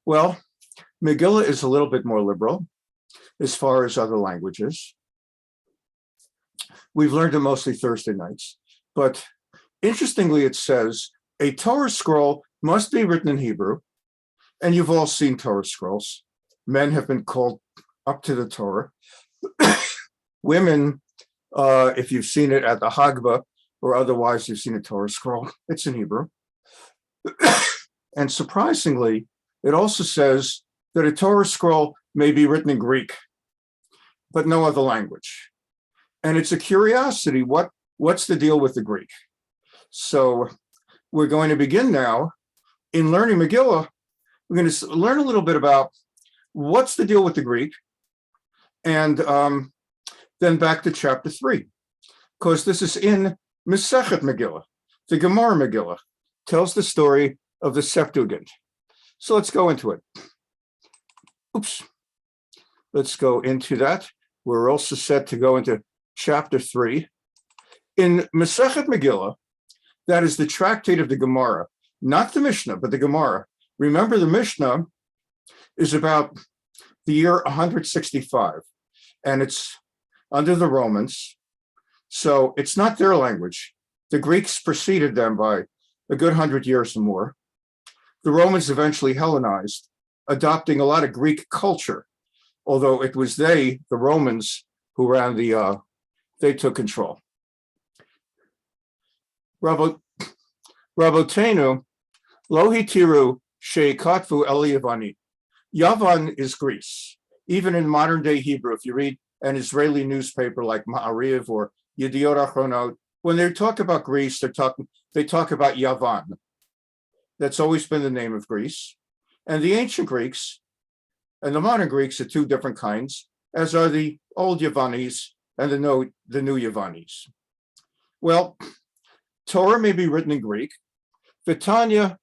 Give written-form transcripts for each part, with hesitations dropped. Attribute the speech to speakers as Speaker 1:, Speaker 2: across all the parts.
Speaker 1: Well, Megillah is a little bit more liberal as far as other languages. We've learned it mostly Thursday nights, but interestingly, it says a Torah scroll must be written in Hebrew, and you've all seen Torah scrolls. Men have been called up to the Torah. Women, if you've seen it at the Hagbah or otherwise you've seen a Torah scroll, it's in Hebrew. And surprisingly, it also says that a Torah scroll may be written in Greek, but no other language. And it's a curiosity, what's the deal with the Greek? So we're going to begin now in learning Megillah. We're going to learn a little bit about what's the deal with the Greek, and then back to chapter 3, because this is in Mesekhet Megillah. The Gemara Megillah tells the story of the Septuagint. So let's go into it. Oops. Let's go into that. We're also set to go into chapter 3. In Mesekhet Megillah, that is the tractate of the Gemara, not the Mishnah, but the Gemara. Remember, the Mishnah is about the year 165, and it's under the Romans, so it's not their language. The Greeks preceded them by a good 100 years or more. The Romans eventually Hellenized, adopting a lot of Greek culture, although it was the Romans, who ran they took control. Rabotenu lo hitiru sheikatvu el Yavani. Yavan is Greece. Even in modern day Hebrew, if you read an Israeli newspaper like Ma'ariv or Yediot Achronot, when they talk about Greece, they talk about Yavan. That's always been the name of Greece. And the ancient Greeks and the modern Greeks are two different kinds, as are the old Yavanis and the new Yavanis. Well, Torah may be written in Greek. Vitanya,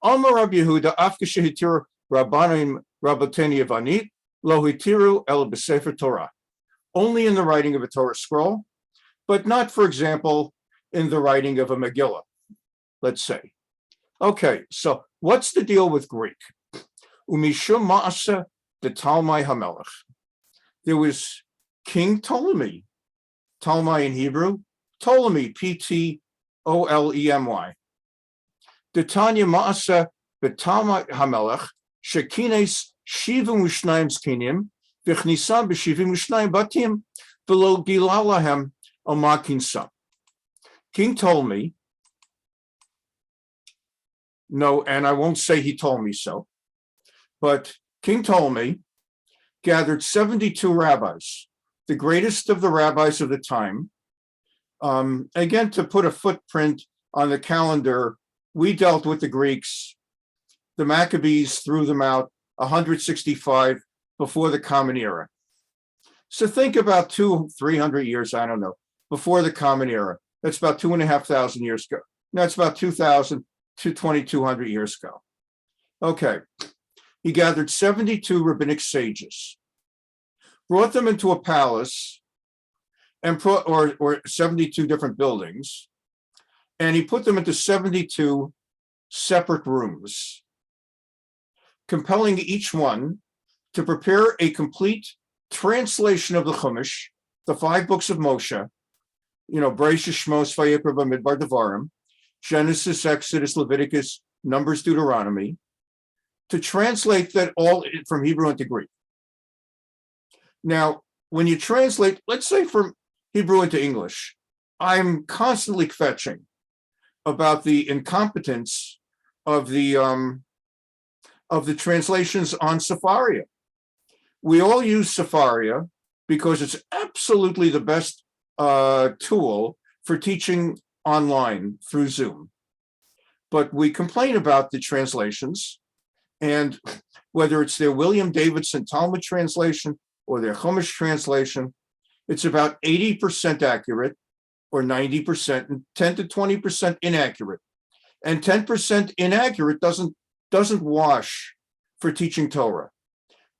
Speaker 1: Amar Rabbi Yehuda, Afka shehitir Rabbanim Rabboteni Yavanit, lo hitiru el b'sefer Torah. Only in the writing of a Torah scroll, but not, for example, in the writing of a Megillah, let's say. Okay, so what's the deal with Greek? Umishum ma'asa de Talmai Hamelech. There was King Ptolemy. Talmai in Hebrew, Ptolemy, Ptolemy. The Tanya ma'asa de Talmai Hamelech, shekines shivim u'shnayim zkinim, v'chnisam b'shivim u'shnayim batim, v'lo gila lahem al ma kinsam. King Ptolemy, no, and I won't say he told me so, but King Ptolemy gathered 72 rabbis, the greatest of the rabbis of the time. Again, to put a footprint on the calendar, we dealt with the Greeks. The Maccabees threw them out 165 before the Common Era. So think about 200-300 years, I don't know, before the Common Era. That's about 2,500 years ago. No, it's about 2,000 to 2,200 years ago. Okay, he gathered 72 rabbinic sages, brought them into a palace, and or 72 different buildings, and he put them into 72 separate rooms, compelling each one to prepare a complete translation of the Chumash, the 5 books of Moshe, Bereshit, Shmos, Vayikra, Bamidbar, Devarim, Genesis, Exodus, Leviticus, Numbers, Deuteronomy, to translate that all from Hebrew into Greek. Now, when you translate, let's say from Hebrew into English, I'm constantly kvetching about the incompetence of the translations on Sefaria. We all use Sefaria because it's absolutely the best tool for teaching online through Zoom. But we complain about the translations, and whether it's their William Davidson Talmud translation or their Chumash translation, it's about 80% accurate or 90%, and 10 to 20% inaccurate. And 10% inaccurate doesn't wash for teaching Torah.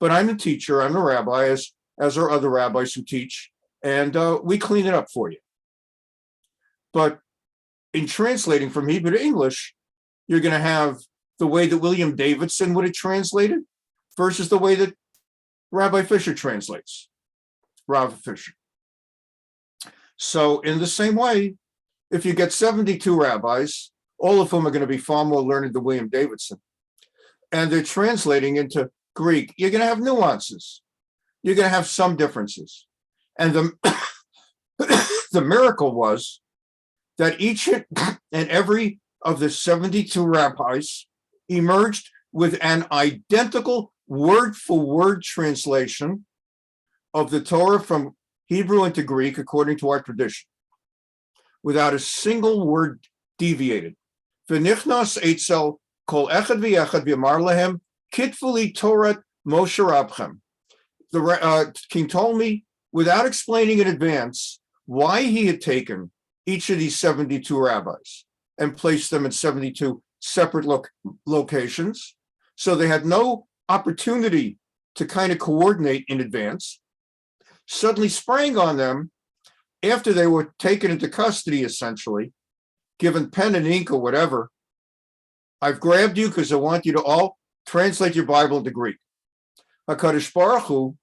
Speaker 1: But I'm a teacher, I'm a rabbi, as are other rabbis who teach, and we clean it up for you. But in translating from Hebrew to English, you're going to have the way that William Davidson would have translated versus the way that Rabbi Fischer translates, Rav Fischer. So in the same way, if you get 72 rabbis, all of whom are going to be far more learned than William Davidson, and they're translating into Greek, you're going to have nuances. You're going to have some differences. And the miracle was that each and every of the 72 rabbis emerged with an identical word-for-word translation of the Torah from Hebrew into Greek, according to our tradition, without a single word deviated. V'nichnas eitzel kol echad v'yechad v'yamar lehem kitfuli Torah Moshe Rabchem. The king told me, without explaining in advance, why he had taken each of these 72 rabbis and placed them in 72 separate locations. So they had no opportunity to kind of coordinate in advance. Suddenly sprang on them after they were taken into custody, essentially, given pen and ink or whatever. I've grabbed you because I want you to all translate your Bible into Greek. HaKadosh Baruch Hu,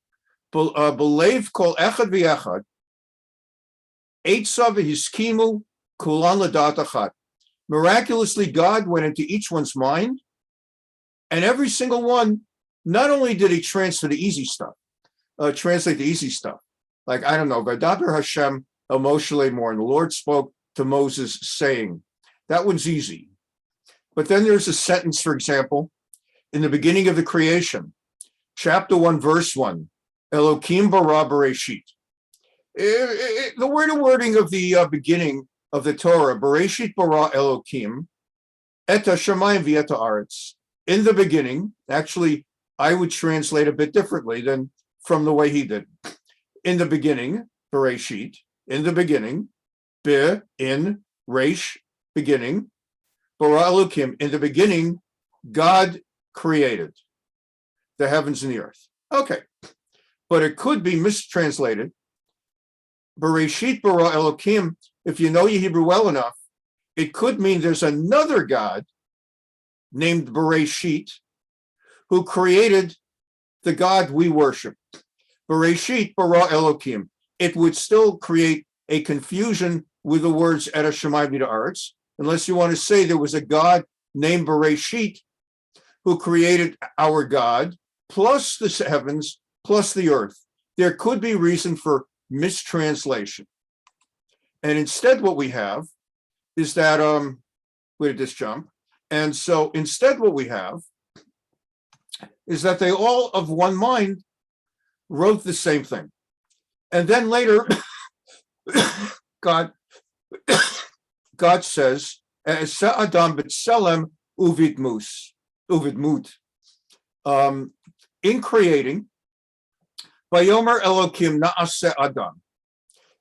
Speaker 1: belev kol echad v'yechad, eitza v'hiskimu kulan l'dat achat. Miraculously, God went into each one's mind, and every single one, not only did he translate the easy stuff, like, I don't know, V'daber Hashem el Moshe Lemor, and the Lord spoke to Moses saying, that one's easy. But then there's a sentence, for example, in the beginning of the creation, chapter 1, verse 1, Elokim bara bereshit. The wording of the beginning of the Torah, Bereshit bara Elokim, et hashamayim v'et haaretz. In the beginning, actually, I would translate a bit differently than from the way he did. In the beginning, Bereshit, in the beginning, be, in, resh, beginning, bara Elokim, in the beginning, God created the heavens and the earth. Okay, but it could be mistranslated. Bereshit bara Elokim, if you know your Hebrew well enough, it could mean there's another God named Bereshit who created the God we worship. Bereshit bara Elokim. It would still create a confusion with the words et hashamayim v'haaretz, unless you want to say there was a God named Bereshit who created our God, plus the heavens, plus the earth. There could be reason for mistranslation. And instead what we have is that, where did this jump? And so instead what we have is that they all of one mind wrote the same thing. And then later, God says, Adam b'tselem uvidmut. In creating, Vayomer Elokim na'aseh Adam.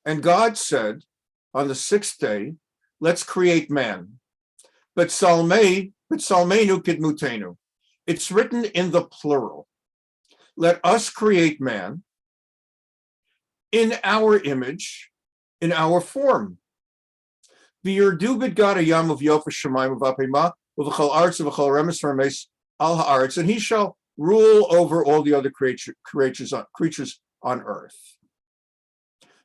Speaker 1: And God said, on the sixth day, let's create man. But salmenu kidmutenu. It's written in the plural. Let us create man in our image, in our form. V'yirdu b'dgad hayam uv'yof hashamayim uv'apema uv'chol aretz uv'chol remes v'remes al haaretz, and he shall rule over all the other creatures on earth.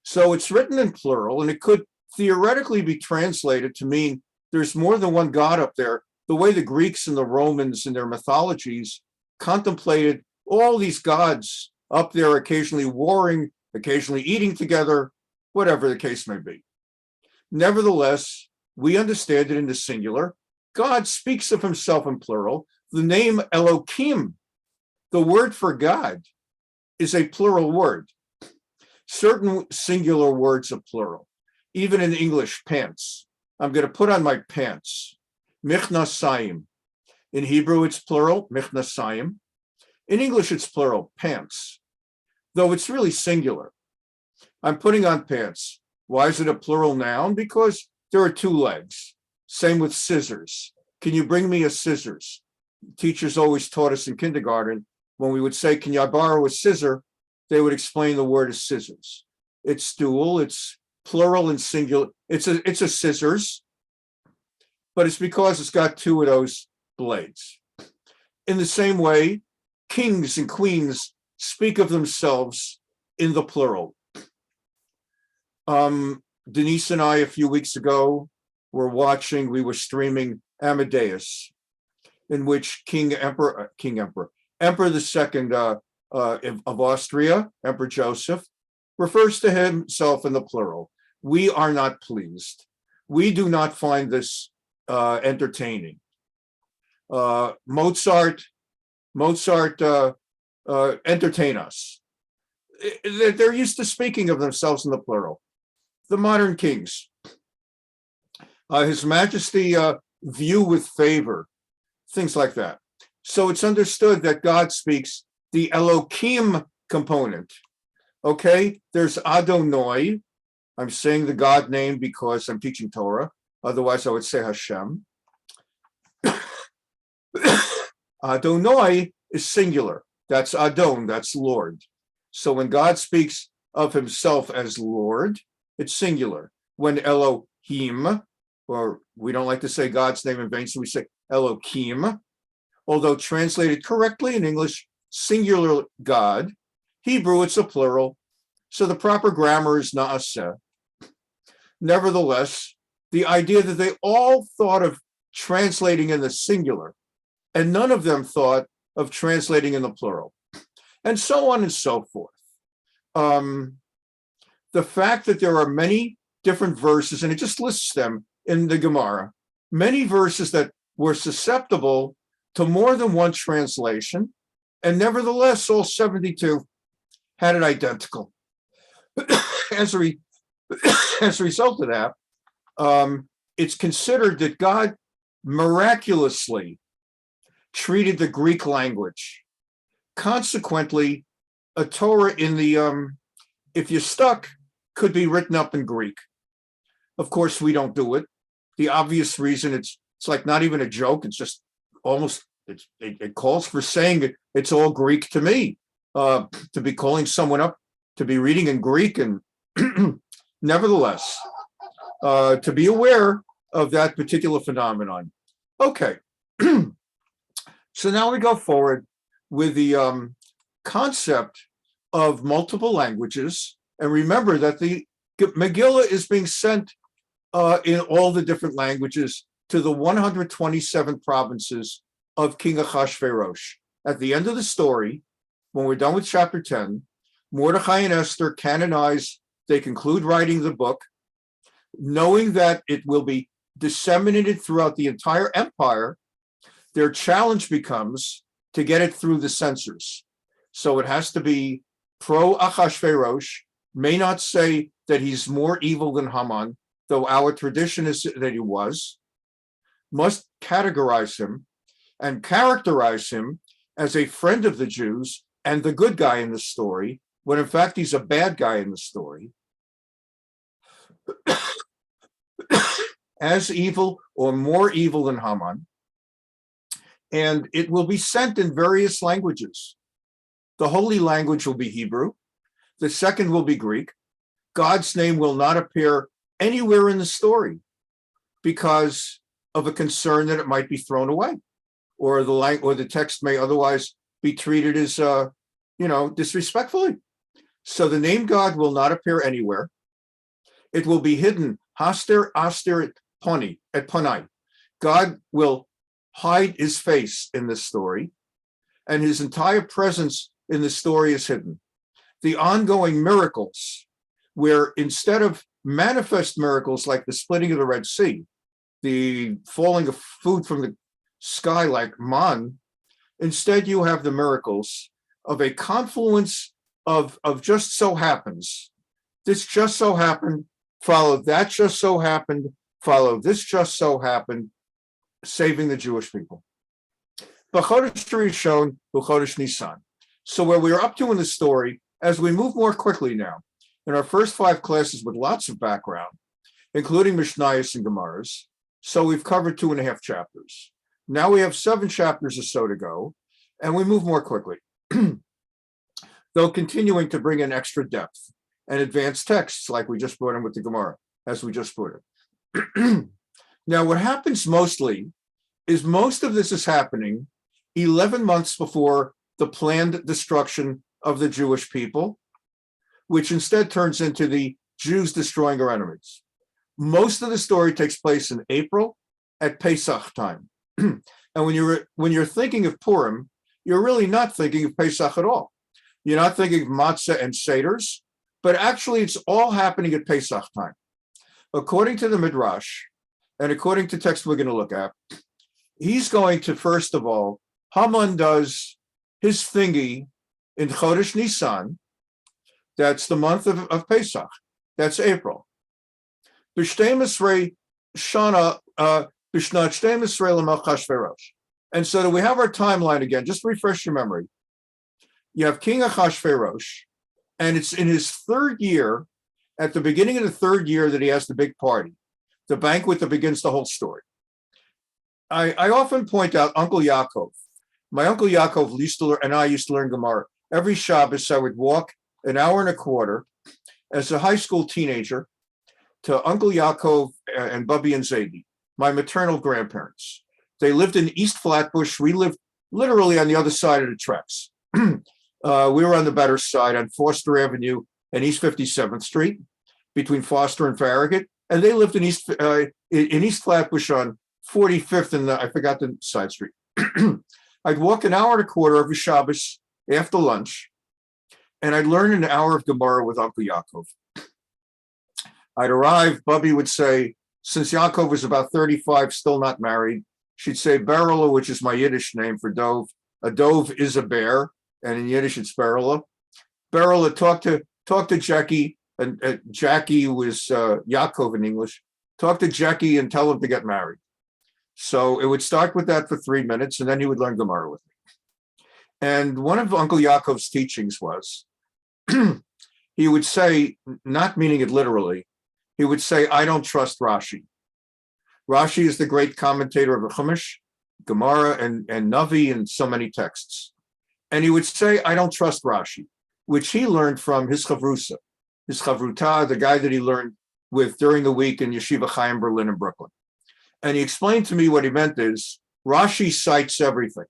Speaker 1: So it's written in plural, and it could theoretically be translated to mean there's more than one God up there, the way the Greeks and the Romans in their mythologies contemplated all these gods up there, occasionally warring, occasionally eating together, whatever the case may be. Nevertheless, we understand it in the singular. God speaks of himself in plural. The name Elokim, the word for God, is a plural word. Certain singular words are plural. Even in English, pants. I'm going to put on my pants. Michnasayim. In Hebrew, it's plural, michnasayim. In English, it's plural, pants. Though it's really singular. I'm putting on pants. Why is it a plural noun? Because there are two legs. Same with scissors. Can you bring me a scissors? Teachers always taught us in kindergarten, when we would say, can you borrow a scissor? They would explain the word as scissors. It's dual, it's plural and singular. It's a scissors, but it's because it's got two of those blades. In the same way, kings and queens speak of themselves in the plural. Denise and I, a few weeks ago, we were streaming Amadeus, in which Emperor II of Austria, Emperor Joseph, refers to himself in the plural. We are not pleased. We do not find this entertaining. Mozart, entertain us. They're used to speaking of themselves in the plural. The modern kings, His Majesty view with favor, things like that. So it's understood that God speaks the Elohim component. Okay, there's Adonai. I'm saying the God name because I'm teaching Torah. Otherwise, I would say Hashem. Adonai is singular. That's Adon, that's Lord. So when God speaks of himself as Lord, it's singular. When Elohim, or we don't like to say God's name in vain, so we say Elohim, although translated correctly in English, singular God, Hebrew, it's a plural, so the proper grammar is na'aseh. Nevertheless, the idea that they all thought of translating in the singular, and none of them thought of translating in the plural, and so on and so forth. The fact that there are many different verses, and it just lists them in the Gemara, many verses that were susceptible to more than one translation, and nevertheless, all 72 had it identical. As a result of that, it's considered that God miraculously treated the Greek language. Consequently, a Torah in the, if you're stuck, could be written up in Greek. Of course, we don't do it. The obvious reason, it's like not even a joke. It's just almost, it calls for saying it's all Greek to me. To be calling someone up to be reading in Greek, and nevertheless, to be aware of that particular phenomenon. Okay, so now we go forward with the concept of multiple languages, and remember that the Megillah is being sent in all the different languages to the 127 provinces of King Achashverosh. At the end of the story, when we're done with chapter 10, Mordechai and Esther canonize, they conclude writing the book, knowing that it will be disseminated throughout the entire empire. Their challenge becomes to get it through the censors. So it has to be pro-Achashverosh, may not say that he's more evil than Haman, though our tradition is that he was, must categorize him and characterize him as a friend of the Jews and the good guy in the story, when in fact he's a bad guy in the story, as evil or more evil than Haman, and it will be sent in various languages. The holy language will be Hebrew. The second will be Greek. God's name will not appear anywhere in the story because of a concern that it might be thrown away, or the text may otherwise be treated as, disrespectfully. So the name God will not appear anywhere. It will be hidden, haster aster at panai. God will hide his face in this story, and his entire presence in the story is hidden. The ongoing miracles, where instead of manifest miracles like the splitting of the Red Sea, the falling of food from the sky like man, instead you have the miracles of a confluence of just so happens. This just so happened, followed that just so happened, followed this just so happened, saving the Jewish people. B'chodesh Rishon, b'chodesh Nisan. So where we are up to in the story, as we move more quickly now, in our first 5 classes with lots of background, including Mishnayos and Gemaras, so we've covered 2.5 chapters. Now we have 7 chapters or so to go, and we move more quickly, though continuing to bring in extra depth and advanced texts like we just brought in with the Gemara, as we just put it. Now, what happens mostly is most of this is happening 11 months before the planned destruction of the Jewish people, which instead turns into the Jews destroying our enemies. Most of the story takes place in April at Pesach time. And when you're thinking of Purim, you're really not thinking of Pesach at all. You're not thinking of matzah and seders, but actually it's all happening at Pesach time. According to the Midrash, and according to text we're going to look at, he's going to, first of all, Haman does his thingy in Chodesh Nisan. That's the month of Pesach. That's April. B'shtei Shana, B'shnat Shtei Misrei L'Melech Achashverosh. And so that we have our timeline again, just to refresh your memory. You have King Achashverosh, and it's in his third year, at the beginning of the third year, that he has the big party, the banquet that begins the whole story. I often point out Uncle Yaakov. My Uncle Yaakov used to learn, and I used to learn Gemara. Every Shabbos, I would walk an hour and a quarter as a high school teenager to Uncle Yaakov and Bubby and Zadie, my maternal grandparents. They lived in East Flatbush. We lived literally on the other side of the tracks. We were on the better side on Foster Avenue and East 57th Street, between Foster and Farragut. And they lived in East Flatbush on 45th and I forgot the side street. I'd walk an hour and a quarter every Shabbos after lunch, and I'd learn an hour of Gemara with Uncle Yaakov. I'd arrive, Bubby would say, since Yaakov was about 35, still not married, she'd say Berela, which is my Yiddish name for dove. A dove is a bear, and in Yiddish it's Berela. Berela, talk to Jackie, and Jackie was Yaakov in English. Talk to Jackie and tell him to get married. So it would start with that for 3 minutes, and then he would learn Gemara with me. And one of Uncle Yaakov's teachings was, he would say, not meaning it literally, he would say, I don't trust Rashi. Rashi is the great commentator of the Chumash, Gemara, and Navi, and so many texts. And he would say, I don't trust Rashi, which he learned from his chavrusa, his chavruta, the guy that he learned with during the week in Yeshiva Chaim Berlin in Brooklyn. And he explained to me what he meant is, Rashi cites everything.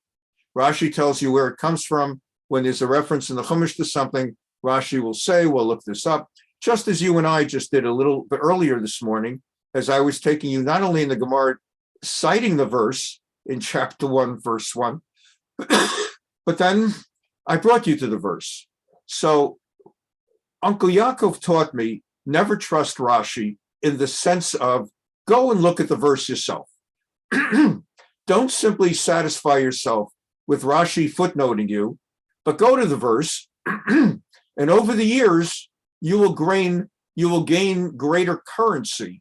Speaker 1: Rashi tells you where it comes from. When there's a reference in the Chumash to something, Rashi will say, well, look this up. Just as you and I just did a little bit earlier this morning, as I was taking you not only in the Gemara, citing the verse in chapter 1, verse 1, but then I brought you to the verse. So Uncle Yaakov taught me never trust Rashi in the sense of go and look at the verse yourself. Don't simply satisfy yourself with Rashi footnoting you, but go to the verse, and over the years, you will gain greater currency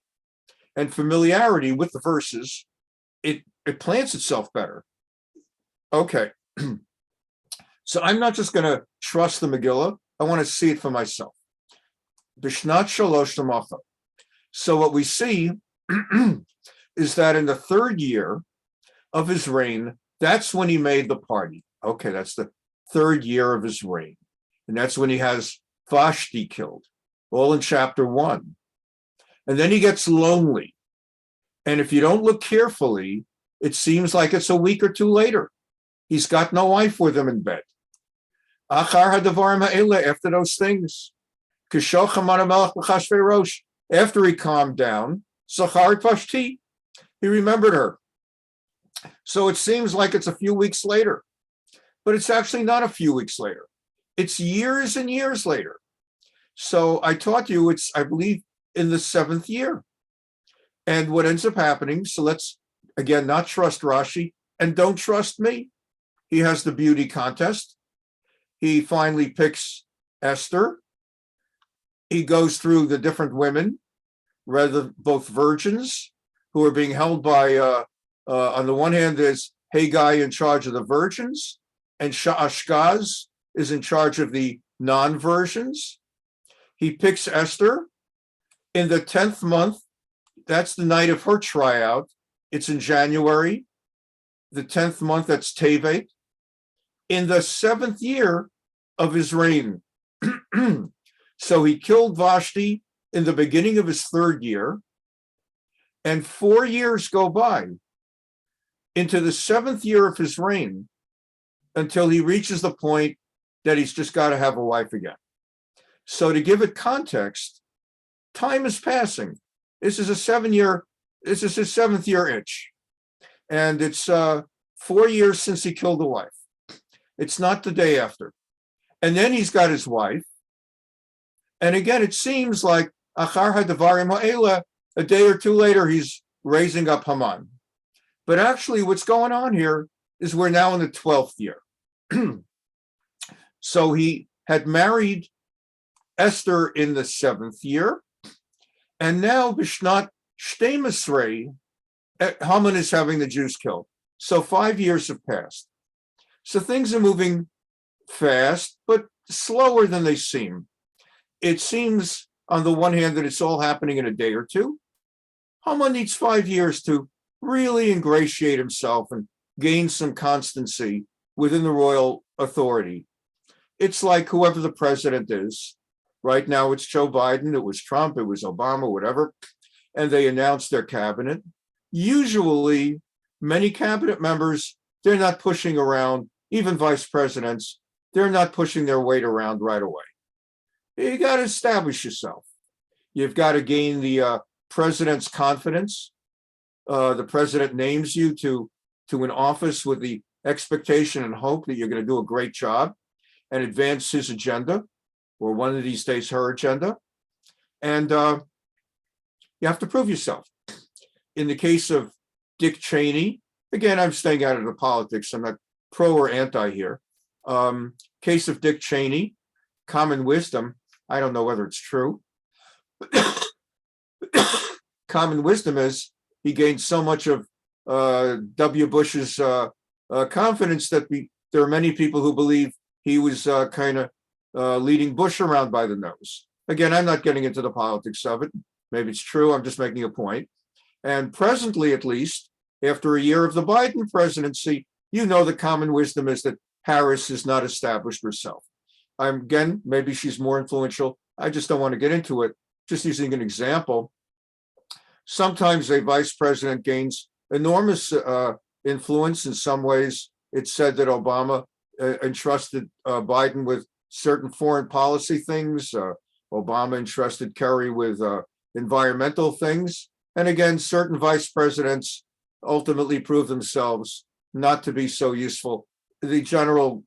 Speaker 1: and familiarity with the verses. It plants itself better. Okay. So I'm not just going to trust the Megillah. I want to see it for myself. Bishnat Shalosh Namacha. So what we see is that in the third year of his reign, that's when he made the party. Okay, that's the third year of his reign. And that's when he has Vashti killed, all in chapter 1. And then he gets lonely. And if you don't look carefully, it seems like it's a week or two later. He's got no wife with him in bed. Agar hadavar ha'ele, after those things. After he calmed down, Zachar Vashti, he remembered her. So it seems like it's a few weeks later, but it's actually not a few weeks later. It's years and years later. So I taught you it's, I believe, in the 7th year. And what ends up happening, so let's, again, not trust Rashi and don't trust me. He has the beauty contest. He finally picks Esther. He goes through the different women, rather both virgins who are being held by, on the one hand, there's Haggai in charge of the virgins, and Ashkaz is in charge of the non-virgins. He picks Esther in the 10th month. That's the night of her tryout. It's in January. The 10th month, that's Tevet. In the 7th year of his reign. So he killed Vashti in the beginning of his 3rd year, and 4 years go by. Into the 7th year of his reign, until he reaches the point that he's just got to have a wife again. So to give it context, time is passing. This is his 7th year itch. And it's 4 years since he killed the wife. It's not the day after. And then he's got his wife. And again, it seems like Agar hadavarim ha'ela, a day or two later, he's raising up Haman. But actually, what's going on here is we're now in the 12th year. So he had married Esther in the 7th year. And now, Bishnat Shtei Mesrei, Haman is having the Jews killed. So 5 years have passed. So things are moving fast, but slower than they seem. It seems, on the one hand, that it's all happening in a day or two. Haman needs 5 years to really ingratiate himself and gain some constancy within the royal authority. It's like whoever the president is. Right now, it's Joe Biden, it was Trump, it was Obama, whatever, and they announced their cabinet. Usually, many cabinet members, they're not pushing around, even vice presidents, they're not pushing their weight around right away. You got to establish yourself. You've got to gain the president's confidence. The president names you to an office with the expectation and hope that you're going to do a great job and advance his agenda, or one of these days her agenda. And you have to prove yourself. In the case of Dick Cheney, again, I'm staying out of the politics, I'm not pro or anti here. Case of Dick Cheney, common wisdom, I don't know whether it's true. Common wisdom is he gained so much of W. Bush's confidence that there are many people who believe he was kind of leading Bush around by the nose. Again, I'm not getting into the politics of it. Maybe it's true, I'm just making a point. And presently, at least, after a year of the Biden presidency, you know the common wisdom is that Harris has not established herself. Again, maybe she's more influential. I just don't want to get into it. Just using an example, sometimes a vice president gains enormous influence. In some ways, it's said that Obama entrusted Biden with certain foreign policy things. Obama entrusted Kerry with environmental things. And again, certain vice presidents ultimately prove themselves not to be so useful. The general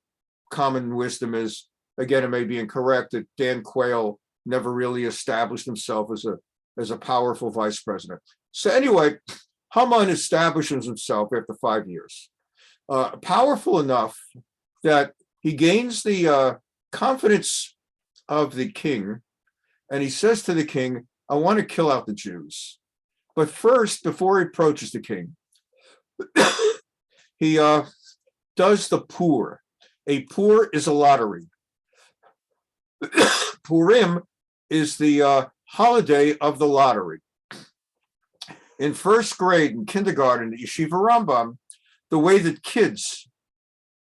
Speaker 1: common wisdom is, again, it may be incorrect, that Dan Quayle never really established himself as a powerful vice president. So anyway, Haman establishes himself after 5 years. Powerful enough that he gains the confidence of the king, and he says to the king, I want to kill out the Jews. But first, before he approaches the king, he does the pur. A pur is a lottery. Purim is the holiday of the lottery. In first grade, in kindergarten, at Yeshiva Rambam, the way that kids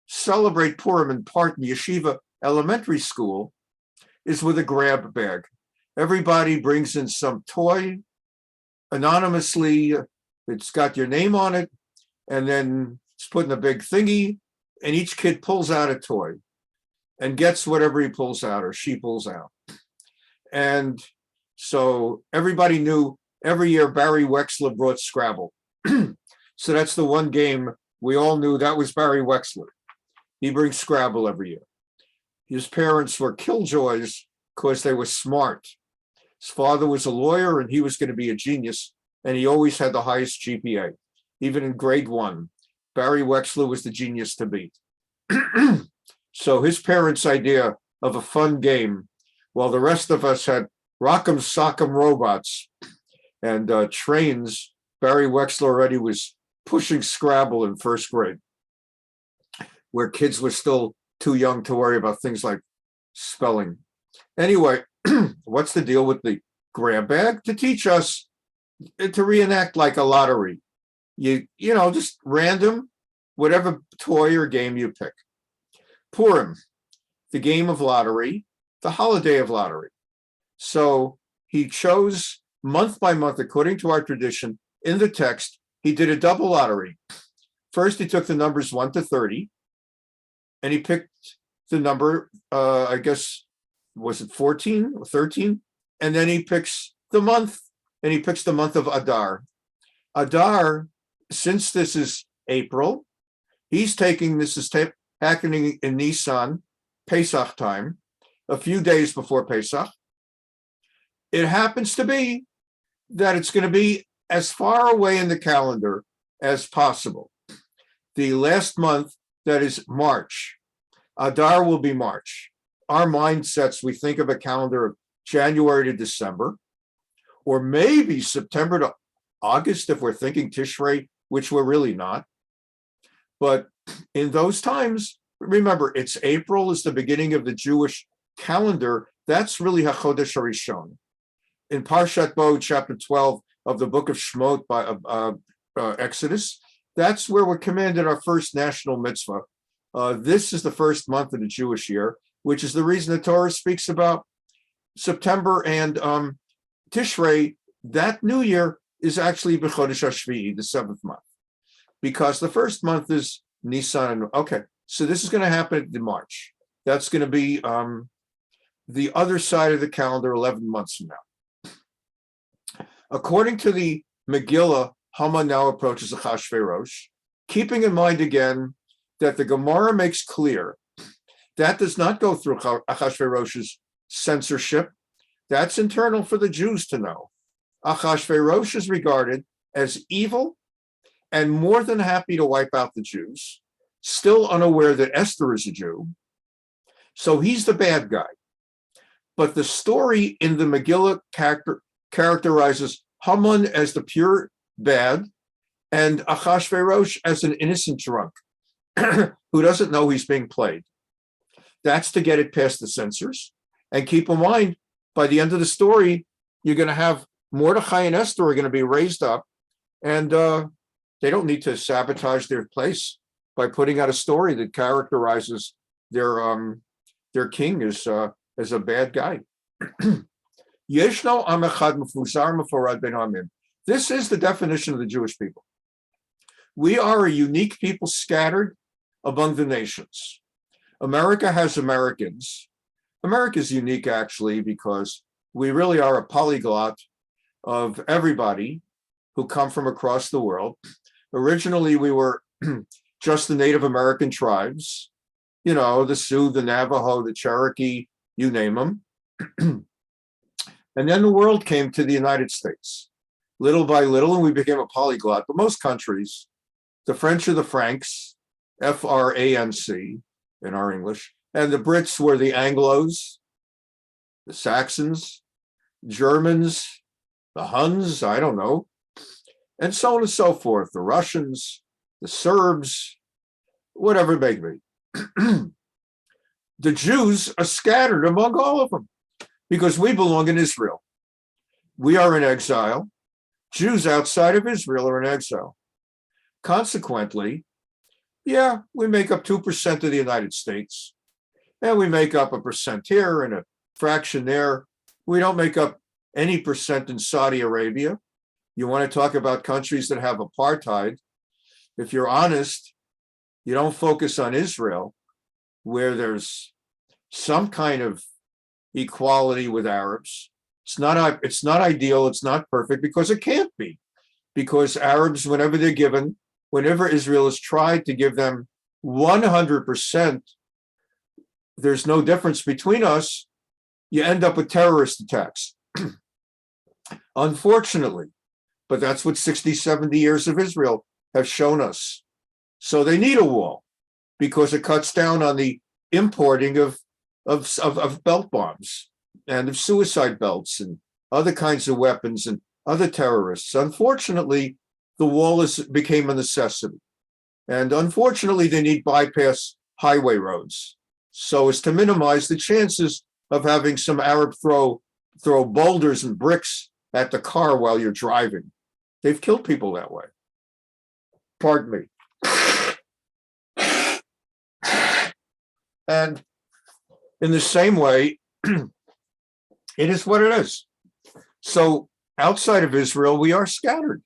Speaker 1: celebrate Purim in part in Yeshiva Elementary School is with a grab bag. Everybody brings in some toy anonymously. It's got your name on it, and then it's put in a big thingy, and each kid pulls out a toy and gets whatever he pulls out or she pulls out. And so everybody knew every year Barry Wexler brought Scrabble. So that's the one game we all knew that was Barry Wexler. He brings Scrabble every year. His parents were killjoys because they were smart. His father was a lawyer and he was going to be a genius, and he always had the highest GPA. Even in grade 1, Barry Wexler was the genius to beat. So his parents' idea of a fun game, while the rest of us had rock'em sock'em robots and trains, Barry Wexler already was pushing Scrabble in first grade, where kids were still too young to worry about things like spelling. Anyway, what's the deal with the grab bag? To teach us to reenact like a lottery. You know, just random, whatever toy or game you pick. Purim, the game of lottery, the holiday of lottery. So he chose month by month, according to our tradition, in the text, he did a double lottery. First, he took the numbers 1 to 30, and he picked the number, I guess, was it 14 or 13? And then he picks the month, and he picks the month of Agar. Agar, since this is April, he's taking, this is happening in Nisan, Pesach time, a few days before Pesach. It happens to be that it's going to be as far away in the calendar as possible. The last month, that is March. Adar will be March. Our mindsets, we think of a calendar of January to December, or maybe September to August if we're thinking Tishrei, which we're really not. But in those times, remember, it's April is the beginning of the Jewish calendar. That's really HaChodesh HaRishon. In Parashat Bo, chapter 12 of the book of Shemot by Exodus, that's where we're commanded our first national mitzvah. This is the first month of the Jewish year, which is the reason the Torah speaks about September and Tishrei. That new year is actually B'chodesh HaShvi'i, the 7th month, because the first month is Nisan. Okay, so this is going to happen in March. That's going to be the other side of the calendar 11 months from now. According to the Megillah, Haman now approaches Achashverosh, keeping in mind again that the Gemara makes clear that does not go through Achashverosh's censorship. That's internal for the Jews to know. Achashverosh is regarded as evil and more than happy to wipe out the Jews, still unaware that Esther is a Jew. So he's the bad guy. But the story in the Megillah characterizes Haman as the pure bad and Achashverosh as an innocent drunk who doesn't know he's being played. That's to get it past the censors. And keep in mind, by the end of the story, you're going to have Mordechai and Esther are going to be raised up, and they don't need to sabotage their place by putting out a story that characterizes their king as a bad guy. Yeshno am echad mefuzar meforad ben hamim. This is the definition of the Jewish people. We are a unique people scattered among the nations. America has Americans. America is unique, actually, because we really are a polyglot of everybody who come from across the world. Originally, we were just the Native American tribes, you know, the Sioux, the Navajo, the Cherokee, you name them. And then the world came to the United States, little by little, and we became a polyglot. But most countries, the French are the Franks, F-R-A-N-C in our English, and the Brits were the Anglos, the Saxons, Germans, the Huns, I don't know, and so on and so forth, the Russians, the Serbs, whatever it may be. The Jews are scattered among all of them because we belong in Israel. We are in exile. Jews outside of Israel are in exile. Consequently, yeah, we make up 2% of the United States, and we make up 1% here and a fraction there. We don't make up any percent in Saudi Arabia. You want to talk about countries that have apartheid. If you're honest, you don't focus on Israel, where there's some kind of equality with Arabs. It's not ideal, it's not perfect, because it can't be. Because Arabs, whenever Israel has tried to give them 100%, there's no difference between us, you end up with terrorist attacks. Unfortunately, but that's what 60, 70 years of Israel have shown us. So they need a wall because it cuts down on the importing of belt bombs and of suicide belts and other kinds of weapons and other terrorists. Unfortunately, the wall became a necessity. And unfortunately, they need bypass highway roads so as to minimize the chances of having some Arab throw boulders and bricks at the car while you're driving. They've killed people that way. Pardon me. And in the same way, it is what it is. So outside of Israel, we are scattered.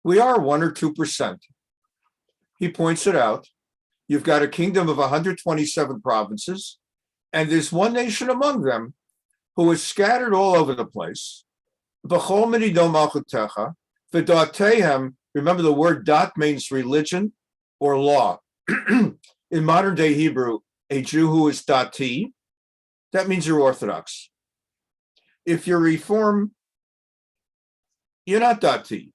Speaker 1: We are 1 or 2%. He points it out. You've got a kingdom of 127 provinces, and there's one nation among them who is scattered all over the place. Remember, the word dot means religion or law. In modern day Hebrew, a Jew who is dati, that means you're Orthodox. If you're Reform, you're not dati.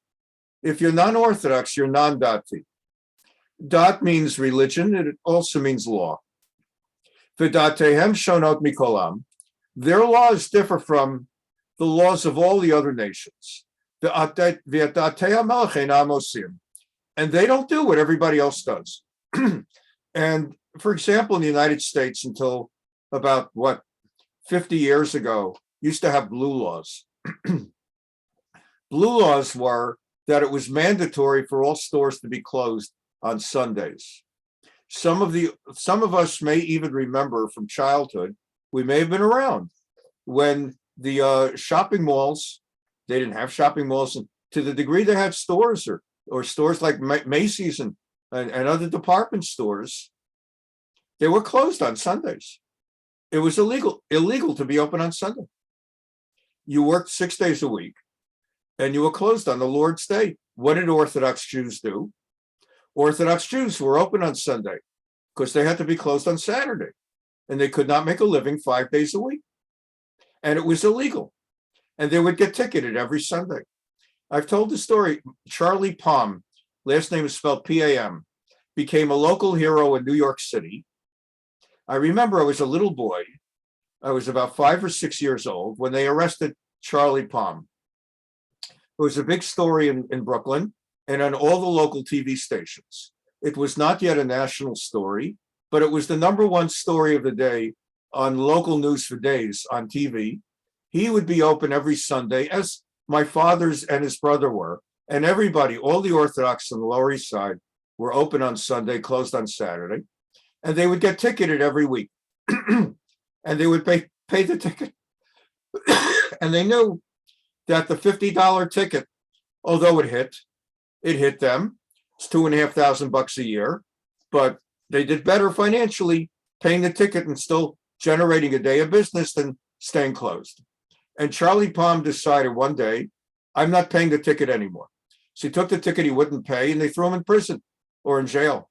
Speaker 1: If you're non-Orthodox, you're non-dati. Dat means religion, and it also means law. V'datehem shonot mikolam. Their laws differ from the laws of all the other nations. And they don't do what everybody else does. And for example, in the United States, until about 50 years ago, used to have blue laws. Blue laws were that it was mandatory for all stores to be closed on Sundays. Some of us may even remember from childhood, we may have been around when the shopping malls, they didn't have shopping malls, and to the degree they had stores or stores like Macy's and other department stores, they were closed on Sundays. It was illegal to be open on Sunday. You worked 6 days a week and you were closed on the Lord's Day. What did Orthodox Jews do? Orthodox Jews were open on Sunday because they had to be closed on Saturday, and they could not make a living 5 days a week. And it was illegal. And they would get ticketed every Sunday. I've told the story. Charlie Palm, last name is spelled P-A-M, became a local hero in New York City. I remember I was a little boy. I was about 5 or 6 years old when they arrested Charlie Palm. It was a big story in Brooklyn and on all the local TV stations. It was not yet a national story, but it was the #1 story of the day on local news for days on TV. He would be open every Sunday, as my father's and his brother were, and everybody, all the Orthodox on the Lower East Side, were open on Sunday, closed on Saturday, and they would get ticketed every week. And they would pay the ticket. And they knew that the $50 ticket, although it hit them. It's $2,500 a year, but they did better financially paying the ticket and still generating a day of business than staying closed. And Charlie Palm decided one day, I'm not paying the ticket anymore. So he took the ticket he wouldn't pay, and they threw him in prison or in jail.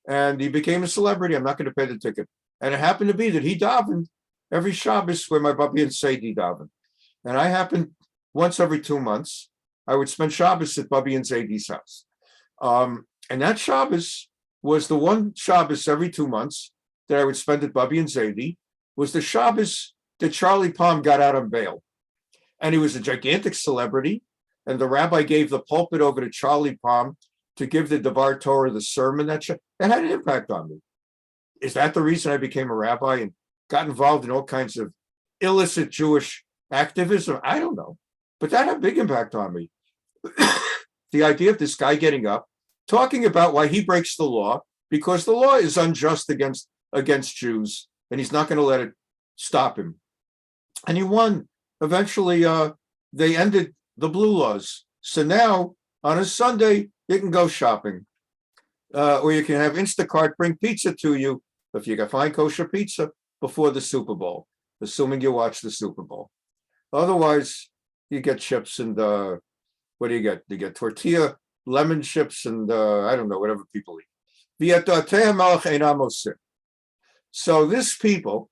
Speaker 1: And he became a celebrity. I'm not going to pay the ticket. And it happened to be that he davened every Shabbos where my Babi and Sadie davened. And I happened once every 2 months, I would spend Shabbos at Babi and Sadie's house. And that Shabbos was the one Shabbos every 2 months that I would spend at Babi and Zadie, was the Shabbos that Charlie Palm got out on bail. And he was a gigantic celebrity. And the rabbi gave the pulpit over to Charlie Palm to give the Devar Torah, the sermon that had an impact on me. Is that the reason I became a rabbi and got involved in all kinds of illicit Jewish activism? I don't know. But that had a big impact on me. The idea of this guy getting up, talking about why he breaks the law, because the law is unjust against Jews, and he's not going to let it stop him. And he won. Eventually, they ended the blue laws. So now, on a Sunday, you can go shopping. Or you can have Instacart bring pizza to you, if you can find kosher pizza, before the Super Bowl, assuming you watch the Super Bowl. Otherwise, you get chips and what do you get? You get tortilla, lemon chips, and I don't know, whatever people eat. So this people,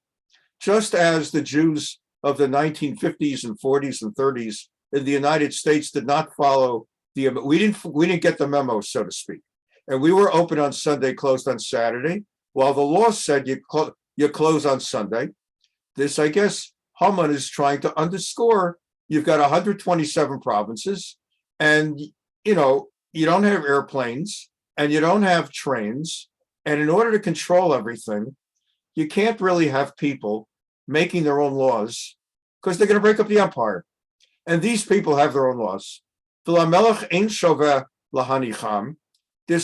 Speaker 1: just as the Jews of the 1950s and 40s and 30s in the United States did not follow we didn't get the memo, so to speak. And we were open on Sunday, closed on Saturday, while the law said you close on Sunday. This, I guess, Haman is trying to underscore. You've got 127 provinces, and you don't have airplanes, and you don't have trains, and in order to control everything, you can't really have people making their own laws because they're going to break up the empire. And these people have their own laws. There's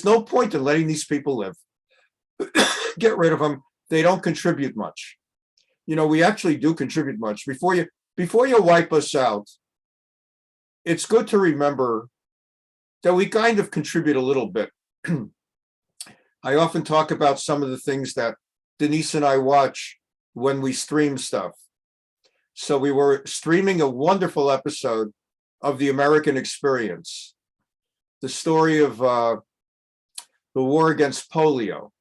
Speaker 1: no point in letting these people live. Get rid of them. They don't contribute much. We actually do contribute much. Before you wipe us out, it's good to remember that we kind of contribute a little bit. I often talk about some of the things that Denise and I watch when we stream stuff. So we were streaming a wonderful episode of The American Experience, the story of the war against polio,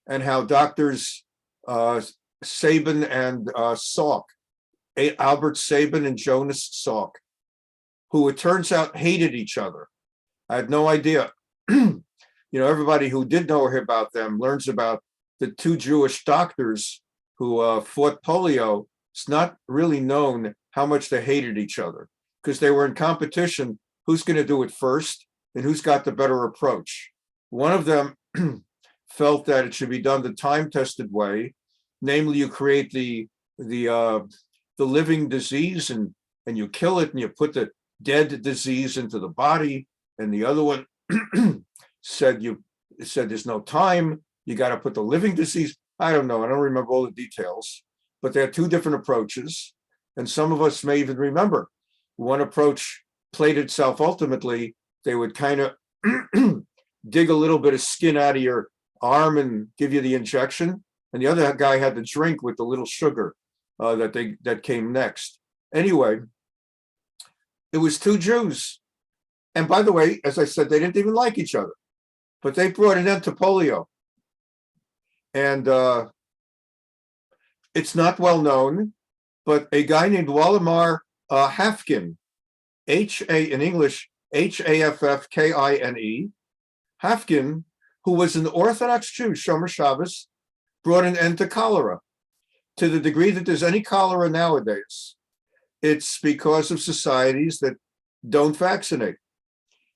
Speaker 1: and how doctors Sabin and Salk, Albert Sabin and Jonas Salk, who it turns out hated each other. I had no idea. Everybody who did know about them learns about the two Jewish doctors who fought polio. It's not really known how much they hated each other because they were in competition. Who's going to do it first and who's got the better approach? One of them felt that it should be done the time-tested way, namely you create the living disease and you kill it and you put the dead disease into the body. And the other one said there's no time. You got to put the living disease. I don't know. I don't remember all the details, but there are two different approaches. And some of us may even remember one approach played itself ultimately. They would kind of dig a little bit of skin out of your arm and give you the injection. And the other guy had the drink with the little sugar that came next. Anyway, it was two Jews. And by the way, as I said, they didn't even like each other, but they brought an end to polio. And it's not well known, but a guy named Waldemar Hafkin, in English, Haffkine, Hafkin, who was an Orthodox Jew, Shomer Shabbos, brought an end to cholera. To the degree that there's any cholera nowadays, it's because of societies that don't vaccinate.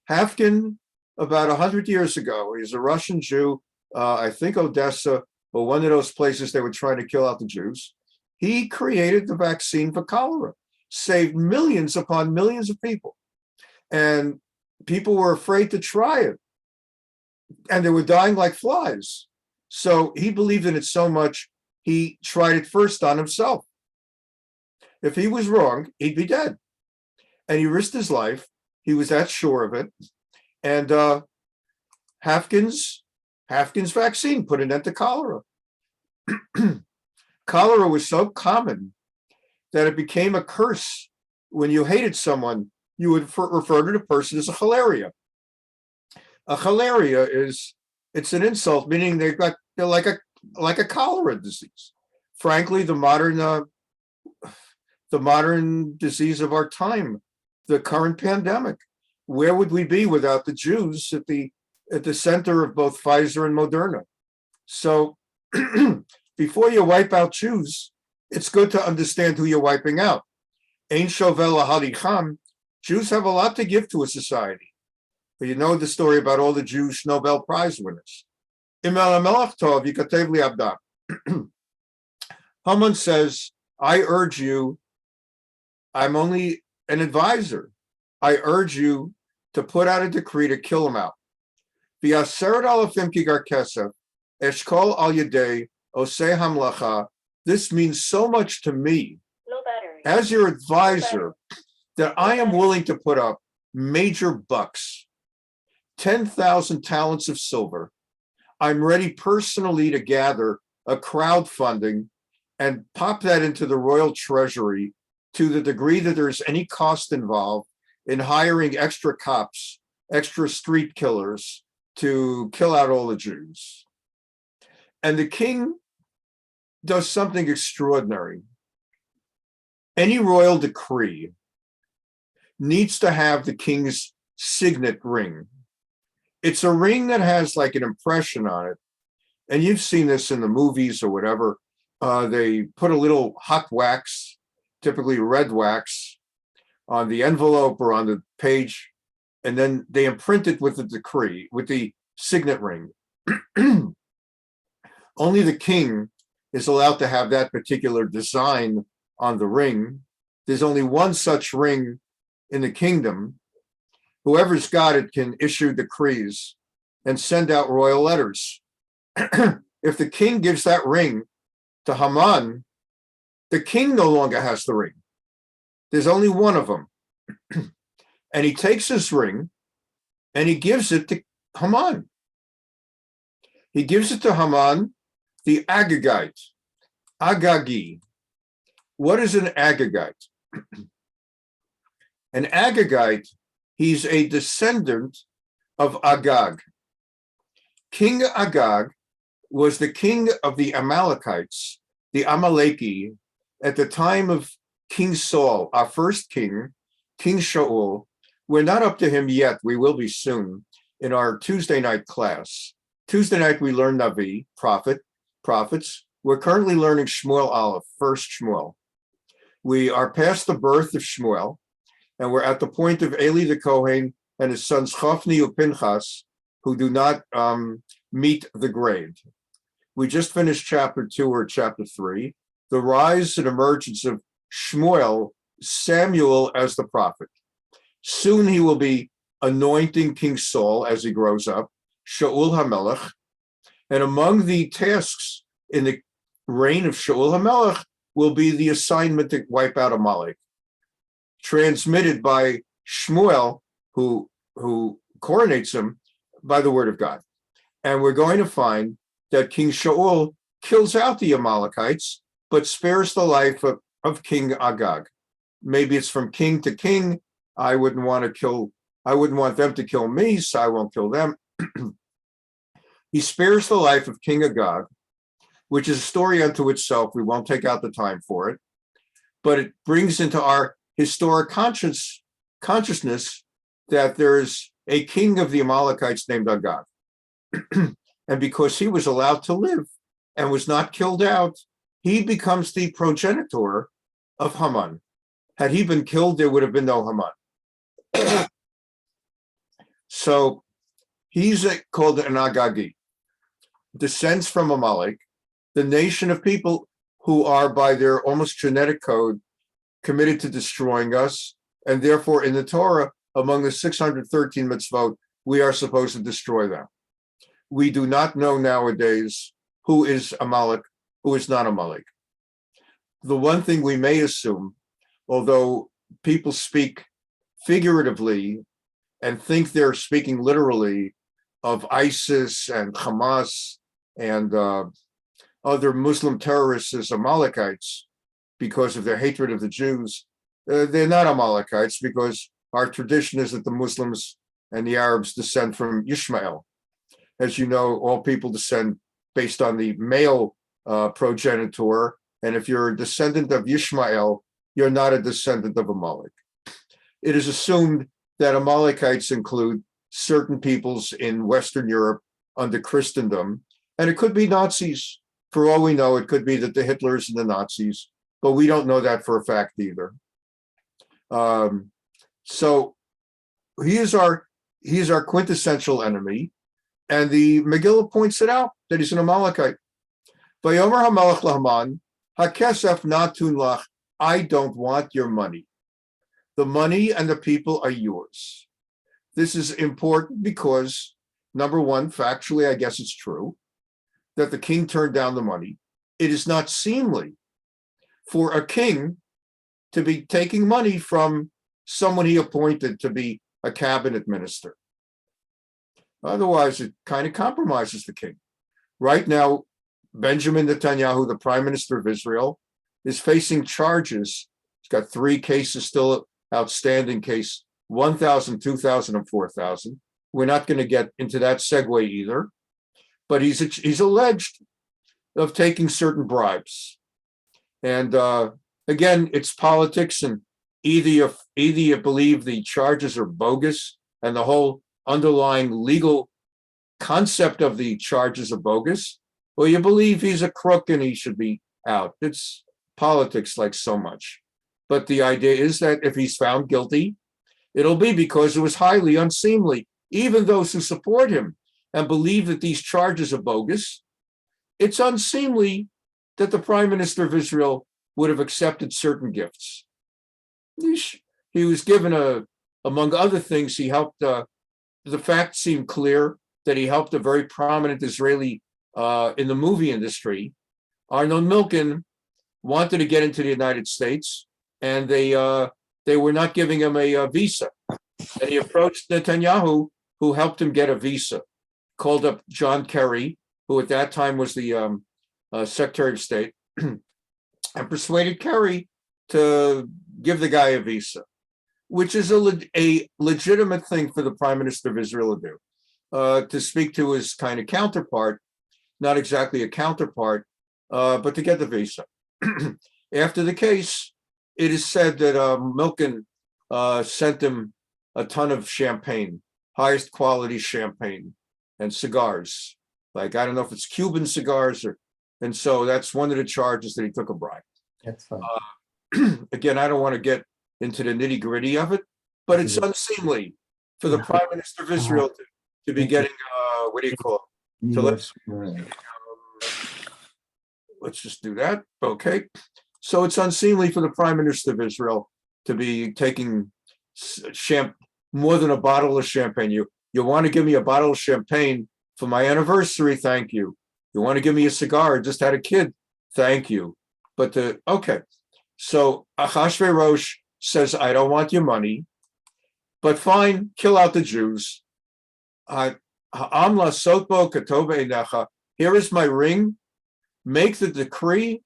Speaker 1: Hafkin, about 100 years ago, he's a Russian Jew, I think Odessa, or one of those places they were trying to kill out the Jews. He created the vaccine for cholera, saved millions upon millions of people. And people were afraid to try it. And they were dying like flies. So he believed in it so much, he tried it first on himself. If he was wrong, he'd be dead. And he risked his life. He was that sure of it. And Hafkin's vaccine put an end to cholera. Cholera was so common that it became a curse. When you hated someone, you would refer to the person as a cholera. A cholera it's an insult, meaning they're like a cholera disease. Frankly, the modern disease of our time, the current pandemic. Where would we be without the Jews at the center of both Pfizer and Moderna? So before you wipe out Jews, it's good to understand who you're wiping out. Ein shovel halicham. Jews have a lot to give to a society. But you know the story about all the Jewish Nobel Prize winners. Haman says, I urge you, I'm only an advisor. I urge you to put out a decree to kill him out. This means so much to me as your advisor that I am willing to put up major bucks, 10,000 talents of silver. I'm ready personally to gather a crowdfunding and pop that into the royal treasury to the degree that there's any cost involved in hiring extra cops, extra street killers to kill out all the Jews. And the king does something extraordinary. Any royal decree needs to have the king's signet ring. It's a ring that has like an impression on it. And you've seen this in the movies or whatever. They put a little hot wax, typically red wax, on the envelope or on the page, and then they imprint it with the decree, with the signet ring. Only the king is allowed to have that particular design on the ring. There's only one such ring in the kingdom. Whoever's got it can issue decrees and send out royal letters. If the king gives that ring to Haman, the king no longer has the ring. There's only one of them. And he takes his ring and he gives it to Haman. He gives it to Haman, the Agagite, Agagi. What is an Agagite? An Agagite, he's a descendant of Agag. King Agag was the king of the Amalekites, the Amaleki, at the time of King Saul, our first king, King Shaul. We're not up to him yet. We will be soon in our Tuesday night class. Tuesday night, we learn Navi, prophets. We're currently learning Shmuel Aleph, first Shmuel. We are past the birth of Shmuel, and we're at the point of Eli the Kohen and his sons Chofni and Pinchas, who do not meet the grade. We just finished chapter 2 or chapter 3, the rise and emergence of Shmuel, Samuel as the prophet. Soon he will be anointing King Saul as he grows up, Shaul HaMelech. And among the tasks in the reign of Shaul HaMelech will be the assignment to wipe out Amalek, transmitted by Shmuel, who coronates him by the word of God. And we're going to find that King Shaul kills out the Amalekites, but spares the life of King Agag. Maybe it's from king to king. I wouldn't want them to kill me, so I won't kill them. He spares the life of King Agag, which is a story unto itself. We won't take out the time for it, but it brings into our historic consciousness that there is a king of the Amalekites named Agar. And because he was allowed to live and was not killed out, he becomes the progenitor of Haman. Had he been killed, there would have been no Haman. So he's called an Agagi, descends from Amalek, the nation of people who are by their almost genetic code committed to destroying us. And therefore in the Torah, among the 613 mitzvot, we are supposed to destroy them. We do not know nowadays who is Amalek, who is not Amalek. The one thing we may assume, although people speak figuratively and think they're speaking literally of ISIS and Hamas and other Muslim terrorists as Amalekites because of their hatred of the Jews, they're not Amalekites because our tradition is that the Muslims and the Arabs descend from Ishmael. As you know, all people descend based on the male progenitor. And if you're a descendant of Ishmael, you're not a descendant of Amalek. It is assumed that Amalekites include certain peoples in Western Europe under Christendom. And it could be Nazis. For all we know, it could be that the Hitlers and the Nazis, but we don't know that for a fact either. So he is our quintessential enemy. And the Megillah points it out that he's an Amalekite. Vayomer HaMelech LaHaman, HaKesef natun lach, I don't want your money. The money and the people are yours. This is important because, number one, factually, I guess it's true, that the king turned down the money. It is not seemly for a king to be taking money from someone he appointed to be a cabinet minister. Otherwise, it kind of compromises the king. Right now, Benjamin Netanyahu, the prime minister of Israel, is facing charges. He's got 3 cases still outstanding, case 1,000, 2,000, and 4,000. We're not going to get into that segue either. But he's alleged of taking certain bribes. And again, it's politics, and either you believe the charges are bogus and the whole underlying legal concept of the charges are bogus, or you believe he's a crook and he should be out. It's politics like so much. But the idea is that if he's found guilty, it'll be because it was highly unseemly. Even those who support him and believe that these charges are bogus, it's unseemly that the prime minister of Israel would have accepted certain gifts. He was given among other things, he helped, the facts seem clear that he helped a very prominent Israeli in the movie industry. Arnold Milken wanted to get into the United States, and they were not giving him a visa. And he approached Netanyahu, who helped him get a visa, called up John Kerry, who at that time was the Secretary of State, and persuaded Kerry to give the guy a visa, which is a legitimate thing for the Prime Minister of Israel to do, to speak to his kind of counterpart, not exactly a counterpart, but to get the visa. After the case, it is said that Milken sent him a ton of champagne, highest quality champagne, and cigars. Like, I don't know if it's Cuban cigars and so that's one of the charges, that he took a bribe.
Speaker 2: That's fine.
Speaker 1: Again, I don't want to get into the nitty gritty of it, but it's unseemly for the Prime Minister of Israel to be getting, what do you call it? So let's just do that. Okay. So it's unseemly for the Prime Minister of Israel to be taking more than a bottle of champagne. You want to give me a bottle of champagne for my anniversary? Thank you. You want to give me a cigar? Just had a kid? Thank you. But okay. So Achashverosh says, I don't want your money, but fine, kill out the Jews. Here is my ring. Make the decree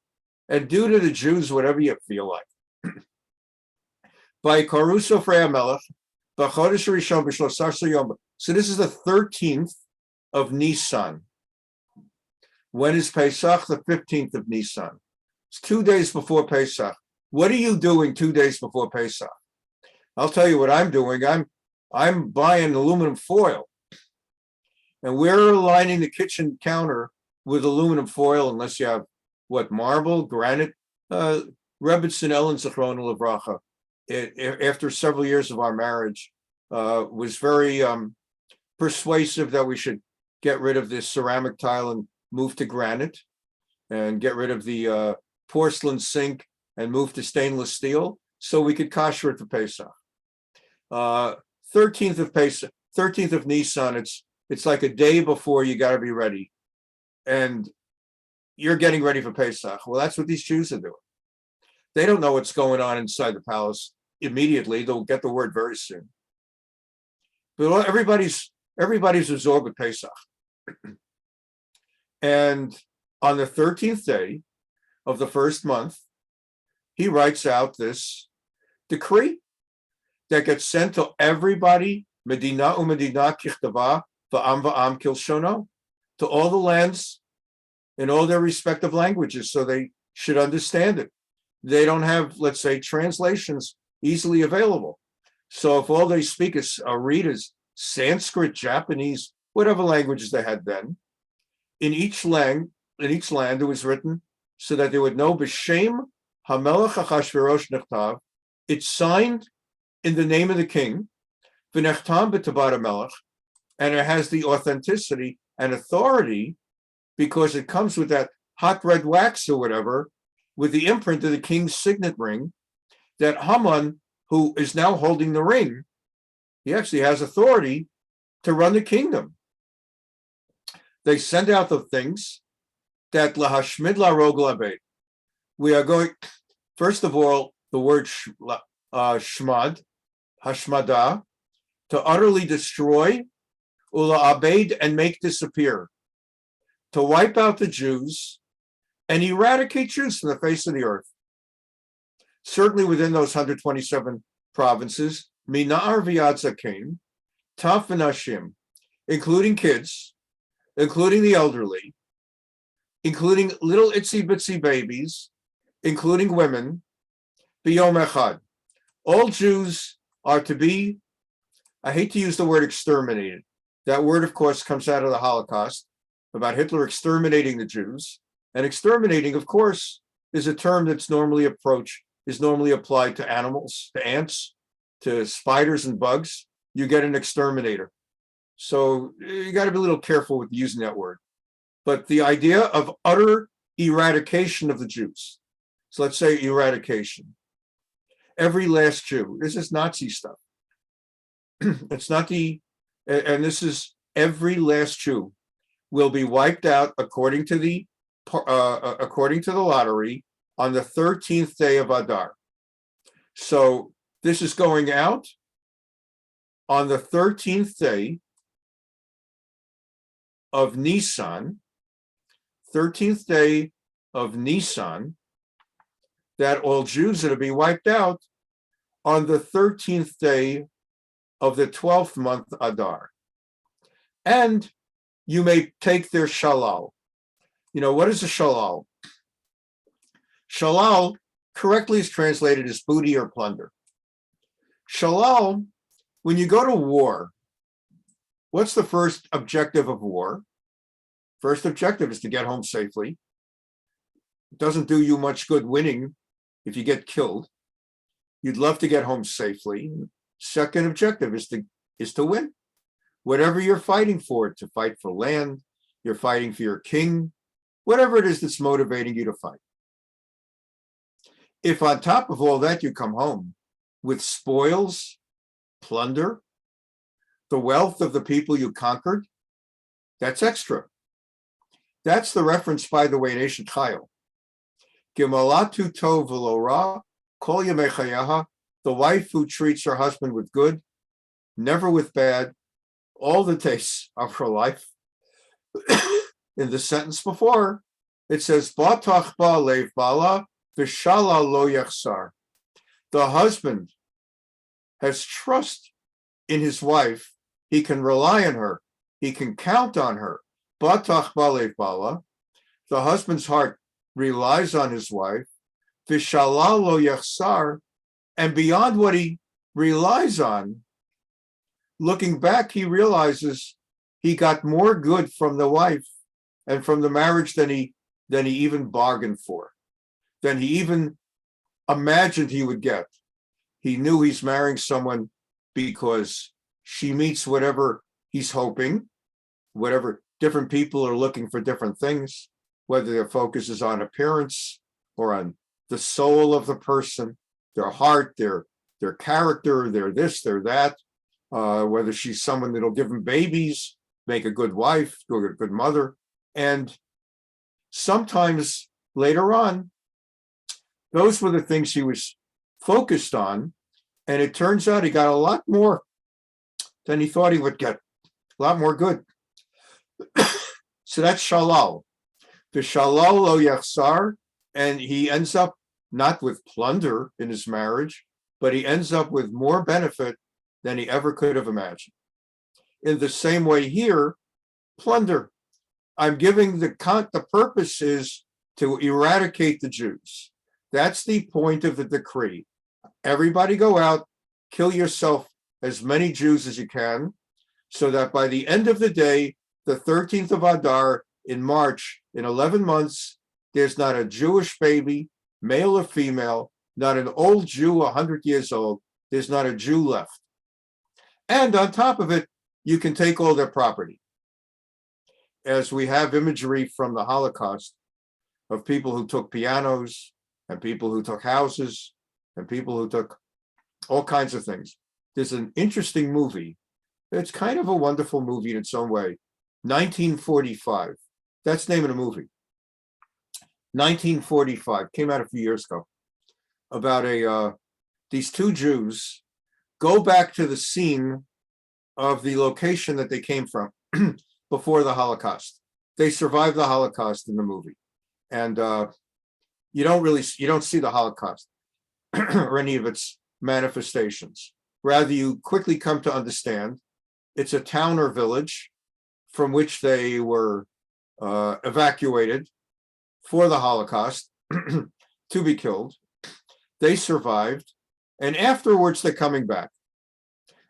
Speaker 1: and do to the Jews whatever you feel like. By Karuso Freyamelech, so this is the 13th of Nisan. When is Pesach? The 15th of Nisan. It's 2 days before Pesach. What are you doing 2 days before Pesach? I'll tell you what I'm doing. I'm buying aluminum foil, and we're lining the kitchen counter with aluminum foil, unless you have marble, granite. Rebbetzin Ellen Zichrona Livracha, after several years of our marriage, was very persuasive that we should get rid of this ceramic tile and move to granite, and get rid of the porcelain sink and move to stainless steel, so we could kosher it for Pesach. 13th of Pesach, 13th of Nisan. It's like a day before you got to be ready, and you're getting ready for Pesach. Well, that's what these Jews are doing. They don't know what's going on inside the palace immediately. They'll get the word very soon. But everybody's absorbed with Pesach. And on the 13th day of the first month, he writes out this decree that gets sent to everybody, Medina u'Medina kichtava va'am kilshono, to all the lands in all their respective languages, so they should understand it. They don't have, let's say, translations easily available. So if all they speak is read is Sanskrit, Japanese, whatever languages they had then, in each land it was written so that they would know B'Shem HaMelech Achashverosh Nechtav. It's signed in the name of the king, V'Nechtam B'Tabat HaMelech, and it has the authenticity and authority because it comes with that hot red wax or whatever, with the imprint of the king's signet ring, that Haman, who is now holding the ring, he actually has authority to run the kingdom. They send out the things that lahashmid larog labed. We are going, first of all, the word shmad, hashmada, to utterly destroy, ula abed, and make disappear, to wipe out the Jews and eradicate Jews from the face of the earth. Certainly within those 127 provinces, Minar v'yad zaken, taf v'nashim, including kids, including the elderly, including little itsy bitsy babies, including women, b'yom echad. All Jews are to be, I hate to use the word exterminated. That word, of course, comes out of the Holocaust, about Hitler exterminating the Jews. And exterminating, of course, is a term that's normally applied to animals, to ants, to spiders and bugs. You get an exterminator. So you got to be a little careful with using that word. But the idea of utter eradication of the Jews. So let's say eradication. Every last Jew. This is Nazi stuff. It's not and this is every last Jew will be wiped out according to the lottery on the 13th day of Adar. So this is going out on the 13th day of Nisan, 13th day of Nisan, that all Jews are to be wiped out on the 13th day of the 12th month Adar. And you may take their shalal. You know, what is a shalal? Shalal correctly is translated as booty or plunder. Shalal, when you go to war, what's the first objective of war? First objective is to get home safely. It doesn't do you much good winning if you get killed. You'd love to get home safely. Second objective is to win. Whatever you're fighting for, to fight for land, you're fighting for your king, whatever it is that's motivating you to fight. If on top of all that you come home with spoils, plunder, the wealth of the people you conquered, that's extra. That's the reference, by the way, in Eshet Chayil. Gimalatu tov v'lo ra, kol yemei chayaha, the wife who treats her husband with good, never with bad, all the days of her life. In the sentence before, it says, Batach ba lev bala v'shala lo yachsar. The husband has trust in his wife. He can rely on her. He can count on her. Batach ba lev bala. The husband's heart relies on his wife. V'shala lo yachsar. And beyond what he relies on, looking back, he realizes he got more good from the wife and from the marriage than he even bargained for, than he even imagined he would get. He knew he's marrying someone because she meets whatever he's hoping, whatever. Different people are looking for different things, whether their focus is on appearance or on the soul of the person, their heart, their character, their this, their that. Whether she's someone that'll give him babies, make a good wife, a good mother. And sometimes later on, those were the things he was focused on. And it turns out he got a lot more than he thought he would get, a lot more good. So that's shalal. The shalal lo yachsar, and he ends up not with plunder in his marriage, but he ends up with more benefit than he ever could have imagined. In the same way here, plunder. I'm giving the purpose is to eradicate the Jews. That's the point of the decree. Everybody go out, kill yourself as many Jews as you can, so that by the end of the day, the 13th of Adar in March, in 11 months, there's not a Jewish baby, male or female, not an old Jew, 100 years old. There's not a Jew left. And on top of it, you can take all their property. As we have imagery from the Holocaust of people who took pianos and people who took houses and people who took all kinds of things. There's an interesting movie. It's kind of a wonderful movie in its own way. 1945. That's the name of the movie. 1945. Came out a few years ago. About these two Jews go back to the scene of the location that they came from before the Holocaust. They survived the Holocaust in the movie. And you don't see the Holocaust or any of its manifestations. Rather, you quickly come to understand it's a town or village from which they were evacuated for the Holocaust to be killed. They survived, and afterwards they're coming back.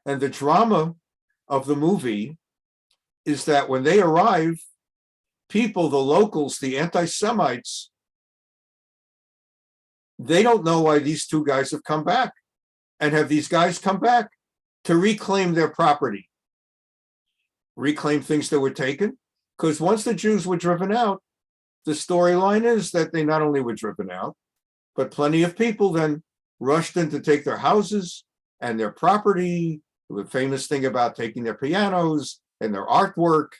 Speaker 1: And the drama of the movie is that when they arrive, people, the locals, the anti-Semites, they don't know why these two guys have come back. And have these guys come back to reclaim their property, reclaim things that were taken? Because once the Jews were driven out, the storyline is that they not only were driven out, but plenty of people then rushed in to take their houses and their property. The famous thing about taking their pianos and their artwork.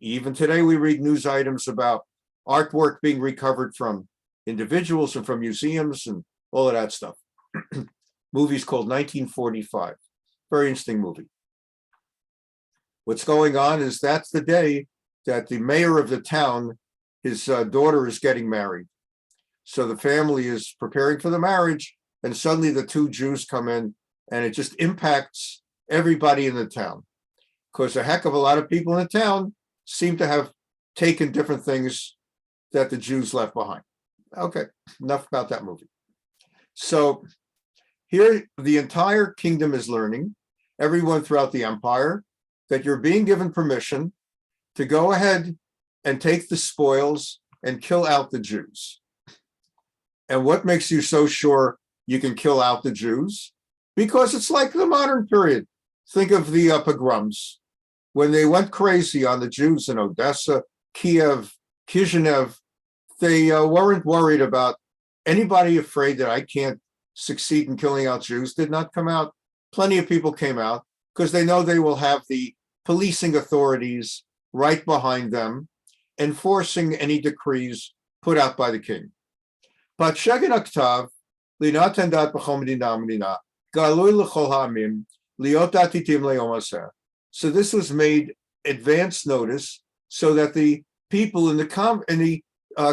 Speaker 1: Even today, we read news items about artwork being recovered from individuals and from museums and all of that stuff. Movie's called 1945. Very interesting movie. What's going on is that's the day that the mayor of the town his daughter is getting married. So the family is preparing for the marriage, and suddenly the two Jews come in, and it just impacts everybody in the town, because a heck of a lot of people in the town seem to have taken different things that the Jews left behind. Okay, enough about that movie. So here, the entire kingdom is learning, everyone throughout the empire, that you're being given permission to go ahead and take the spoils and kill out the Jews. And what makes you so sure you can kill out the Jews? Because it's like the modern period. Think of the pogroms. When they went crazy on the Jews in Odessa, Kiev, Kishinev, they weren't worried about anybody afraid that I can't succeed in killing out Jews did not come out. Plenty of people came out because they know they will have the policing authorities right behind them, enforcing any decrees put out by the king. But Shegen Aktav, Linat Tendat B'chol Medina Medina, Galui L'chol Ha'amim, Liot Atitim Le'yom Haseh. So this was made advance notice so that the people in the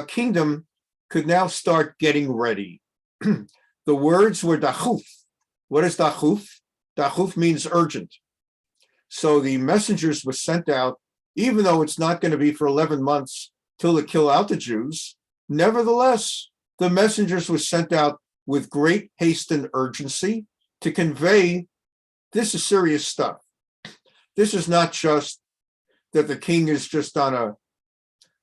Speaker 1: kingdom could now start getting ready. The words were dachuf. What is dachuf? Dachuf means urgent. So the messengers were sent out, even though it's not going to be for 11 months till they kill out the Jews. Nevertheless, the messengers were sent out with great haste and urgency to convey this is serious stuff. This is not just that the king is just on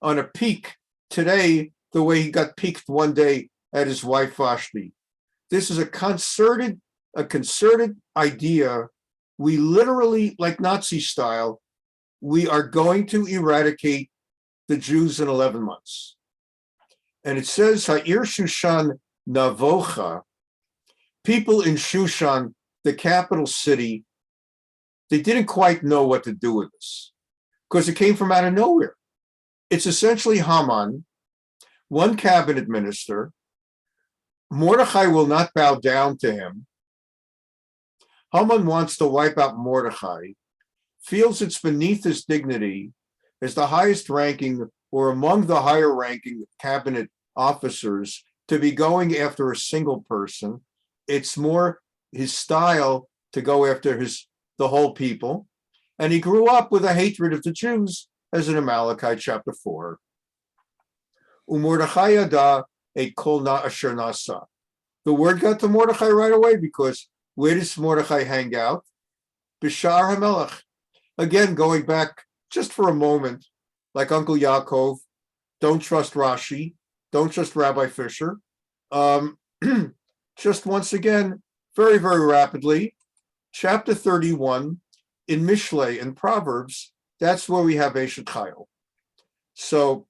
Speaker 1: a peak today, the way he got peaked one day at his wife Vashti. This is a concerted idea. We literally, like Nazi style, we are going to eradicate the Jews in 11 months. And it says, Ha'ir Shushan Navocha, people in Shushan, the capital city, they didn't quite know what to do with this because it came from out of nowhere. It's essentially Haman, one cabinet minister. Mordechai will not bow down to him. Haman wants to wipe out Mordechai, feels it's beneath his dignity as the highest ranking or among the higher ranking cabinet officers to be going after a single person. It's more his style to go after the whole people. And he grew up with a hatred of the Jews, as in Amalekite chapter 4. Umordechai yada et kol na asher nasa. The word got to Mordechai right away because where does Mordechai hang out? Bishar HaMelech. Again, going back just for a moment, like Uncle Yaakov, don't trust Rashi, don't trust Rabbi Fischer. Just once again, very, very rapidly, chapter 31 in Mishlei and Proverbs, that's where we have Eshet Chayil. So,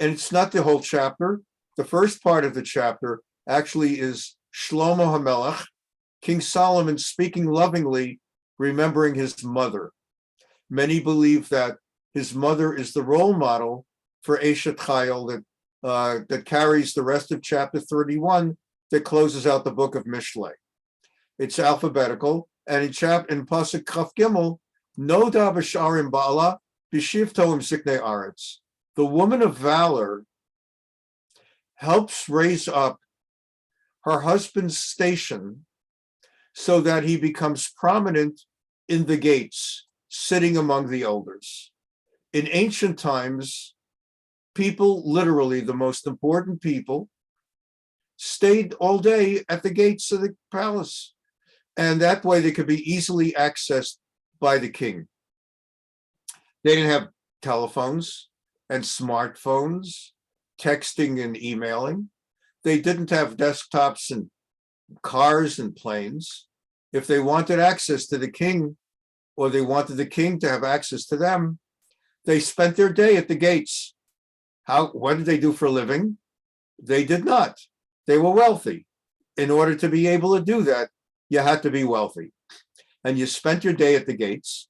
Speaker 1: and it's not the whole chapter. The first part of the chapter actually is Shlomo HaMelech, King Solomon speaking lovingly, remembering his mother. Many believe that his mother is the role model for Eshet Chayil that carries the rest of chapter 31 that closes out the book of Mishlei. It's alphabetical, and in Pasuk Chaf Gimel, Noda b'sharim ba'ala b'shivto imsiknei aretz. The woman of valor helps raise up her husband's station so that he becomes prominent in the gates, sitting among the elders. In ancient times, people, literally the most important people, stayed all day at the gates of the palace. And that way they could be easily accessed by the king. They didn't have telephones and smartphones, texting and emailing. They didn't have desktops and cars and planes. If they wanted access to the king, or they wanted the king to have access to them, they spent their day at the gates. What did they do for a living? They did not. They were wealthy. In order to be able to do that, you had to be wealthy. And you spent your day at the gates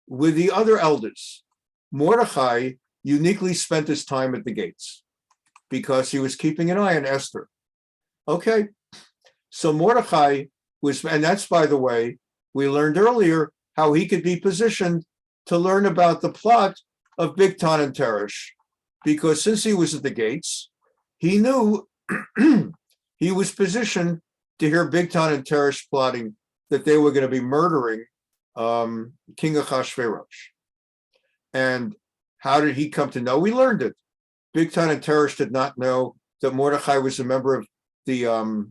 Speaker 1: with the other elders. Mordechai uniquely spent his time at the gates because he was keeping an eye on Esther. Okay, so Mordechai was, and that's, by the way, we learned earlier how he could be positioned to learn about the plot of Bigtan and Teresh. because since he was at the gates, he knew he was positioned to hear Bigtan and Teresh plotting that they were going to be murdering King Achashverosh. And how did he come to know? We learned it. Bigtan and Teresh did not know that Mordechai was a member of the Anshe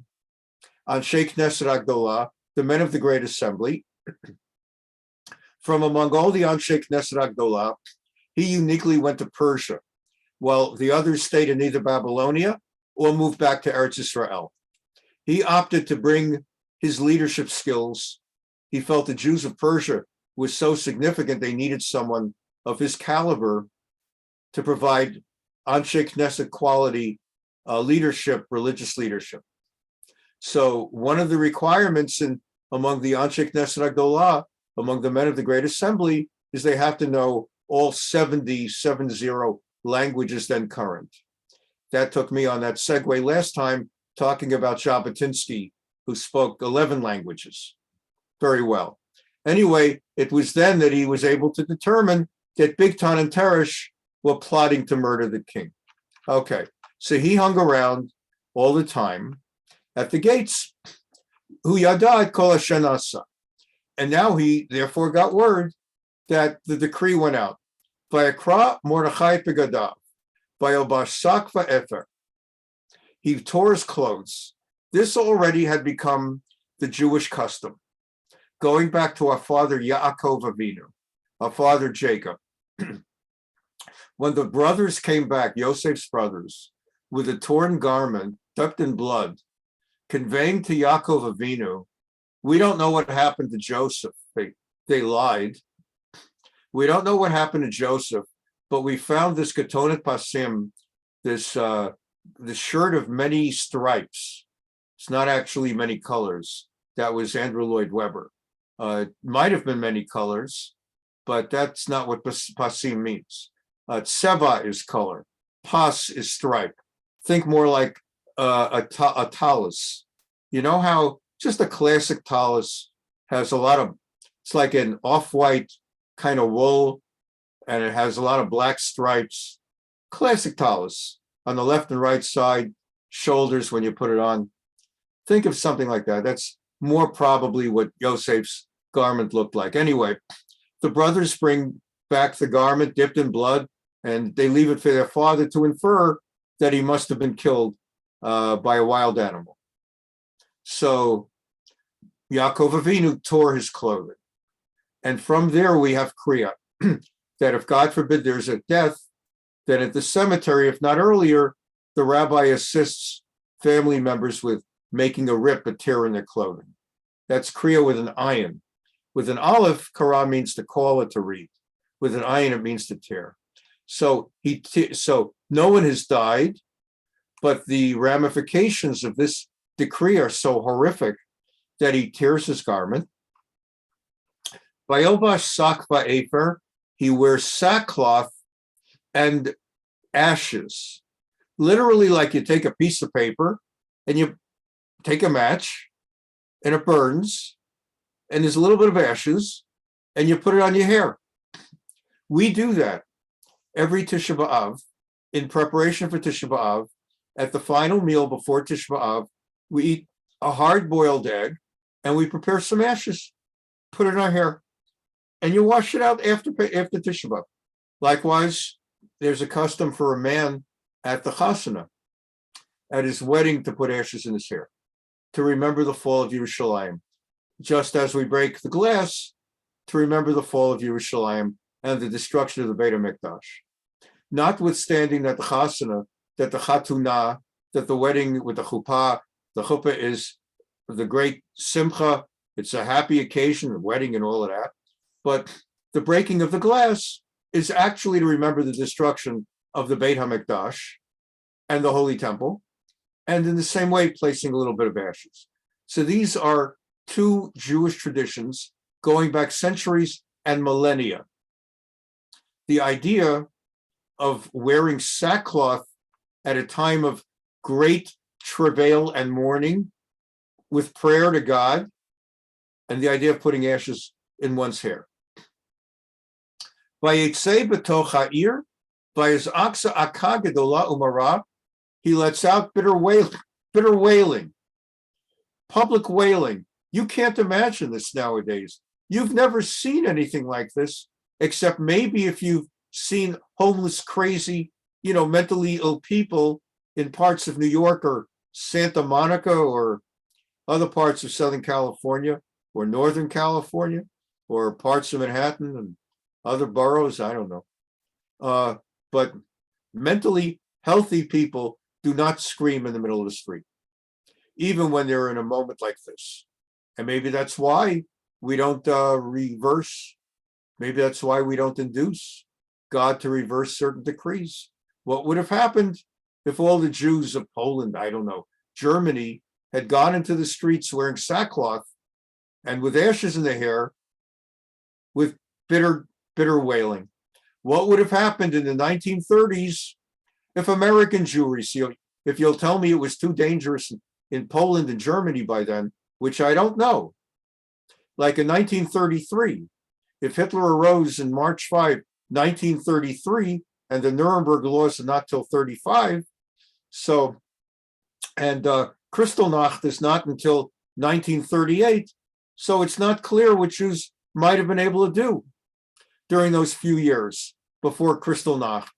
Speaker 1: Knesset Agdolah, the men of the Great Assembly. From among all the Anshe Knesset Agdolah, he uniquely went to Persia, while the others stayed in either Babylonia or moved back to Eretz Israel. He opted to bring his leadership skills. He felt the Jews of Persia was so significant they needed someone of his caliber to provide Anshe Knesset quality leadership, religious leadership. So one of the requirements among the Anshe Knesset Agdolah, among the men of the Great Assembly, is they have to know all 70 languages then current. That took me on that segue last time, talking about Jabotinsky, who spoke 11 languages very well. Anyway, it was then that he was able to determine that Bigtan and Teresh were plotting to murder the king. Okay, so he hung around all the time at the gates. Hu yadad kol shenasa. And now he therefore got word that the decree went out. Vayakra Mordechai begadav, vayobashak va'ether. He tore his clothes. This already had become the Jewish custom, going back to our father Yaakov Avinu, our father Jacob. When the brothers came back, Yosef's brothers, with a torn garment, dipped in blood, conveying to Yaakov Avinu, we don't know what happened to Joseph. They lied. We don't know what happened to Joseph, but we found this Ketonet Pasim, this shirt of many stripes. It's not actually many colors. That was Andrew Lloyd Webber. It might have been many colors, but that's not what Pasim means. Tseva is color. Pas is stripe. Think more like a talus. You know how just a classic talus has a lot of, it's like an off-white kind of wool, and it has a lot of black stripes. Classic talus on the left and right side, shoulders when you put it on. Think of something like that. That's more probably what Yosef's garment looked like. Anyway, the brothers bring back the garment dipped in blood, and they leave it for their father to infer that he must have been killed by a wild animal. So Yaakov Avinu tore his clothing. And from there we have Kriya, that if God forbid there's a death, then at the cemetery, if not earlier, the rabbi assists family members with making a rip, a tear in their clothing. That's Kriya with an ayin. With an aleph, kara means to call or to read. With an ayin, it means to tear. So no one has died, but the ramifications of this decree are so horrific that he tears his garment. Vayobash sak va'efer, he wears sackcloth and ashes. Literally, like you take a piece of paper and you take a match and it burns and there's a little bit of ashes and you put it on your hair. We do that every Tisha B'Av in preparation for Tisha B'Av. At the final meal before Tisha B'Av, we eat a hard-boiled egg and we prepare some ashes, put it in our hair, and you wash it out after Tisha B'Av. Likewise, there's a custom for a man at the chasana, at his wedding, to put ashes in his hair, to remember the fall of Yerushalayim, just as we break the glass to remember the fall of Yerushalayim and the destruction of the Beit HaMikdash. Notwithstanding that the chasana, that the chatuna, that the wedding with the chuppah is the great simcha, it's a happy occasion, the wedding and all of that, but the breaking of the glass is actually to remember the destruction of the Beit HaMikdash and the Holy Temple, and in the same way, placing a little bit of ashes. So these are two Jewish traditions going back centuries and millennia. The idea of wearing sackcloth at a time of great travail and mourning with prayer to God, and the idea of putting ashes in one's hair. Vayetze b'toch ha'ir By his aksa akagedola umara, he lets out bitter wailing, public wailing. You can't imagine this nowadays. You've never seen anything like this, except maybe if you've seen homeless, crazy, mentally ill people in parts of New York or Santa Monica or other parts of Southern California or Northern California or parts of Manhattan and other boroughs, I don't know. But mentally healthy people do not scream in the middle of the street, even when they're in a moment like this. And maybe that's why we don't reverse. Maybe that's why we don't induce God to reverse certain decrees. What would have happened if all the Jews of Poland, I don't know, Germany, had gone into the streets wearing sackcloth and with ashes in their hair, with bitter wailing? What would have happened in the 1930s if American Jewry, if you'll tell me it was too dangerous in Poland and Germany by then, which I don't know, like in 1933, if Hitler arose in March 5, 1933, and the Nuremberg laws are not till 35, and Kristallnacht is not until 1938, so it's not clear what Jews might have been able to do during those few years before Kristallnacht.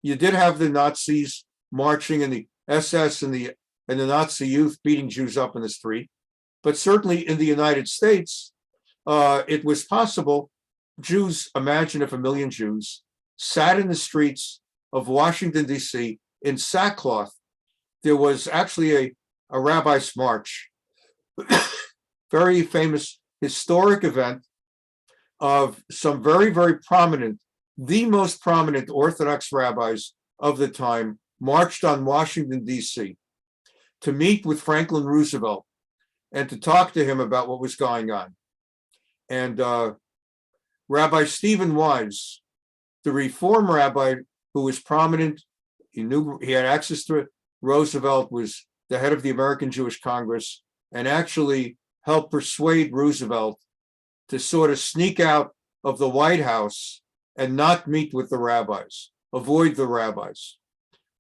Speaker 1: You did have the Nazis marching and the SS and the Nazi youth beating Jews up in the street, but certainly in the United States, it was possible. Jews, imagine if 1 million Jews sat in the streets of Washington, D.C. in sackcloth. There was actually a rabbi's march, very famous historic event of some very, very prominent, the most prominent Orthodox rabbis of the time marched on Washington, D.C. to meet with Franklin Roosevelt and to talk to him about what was going on. And Rabbi Stephen Wise, the Reform rabbi who was prominent, he had access to it. Roosevelt was the head of the American Jewish Congress and actually helped persuade Roosevelt to sort of sneak out of the White House and not meet with the rabbis, avoid the rabbis.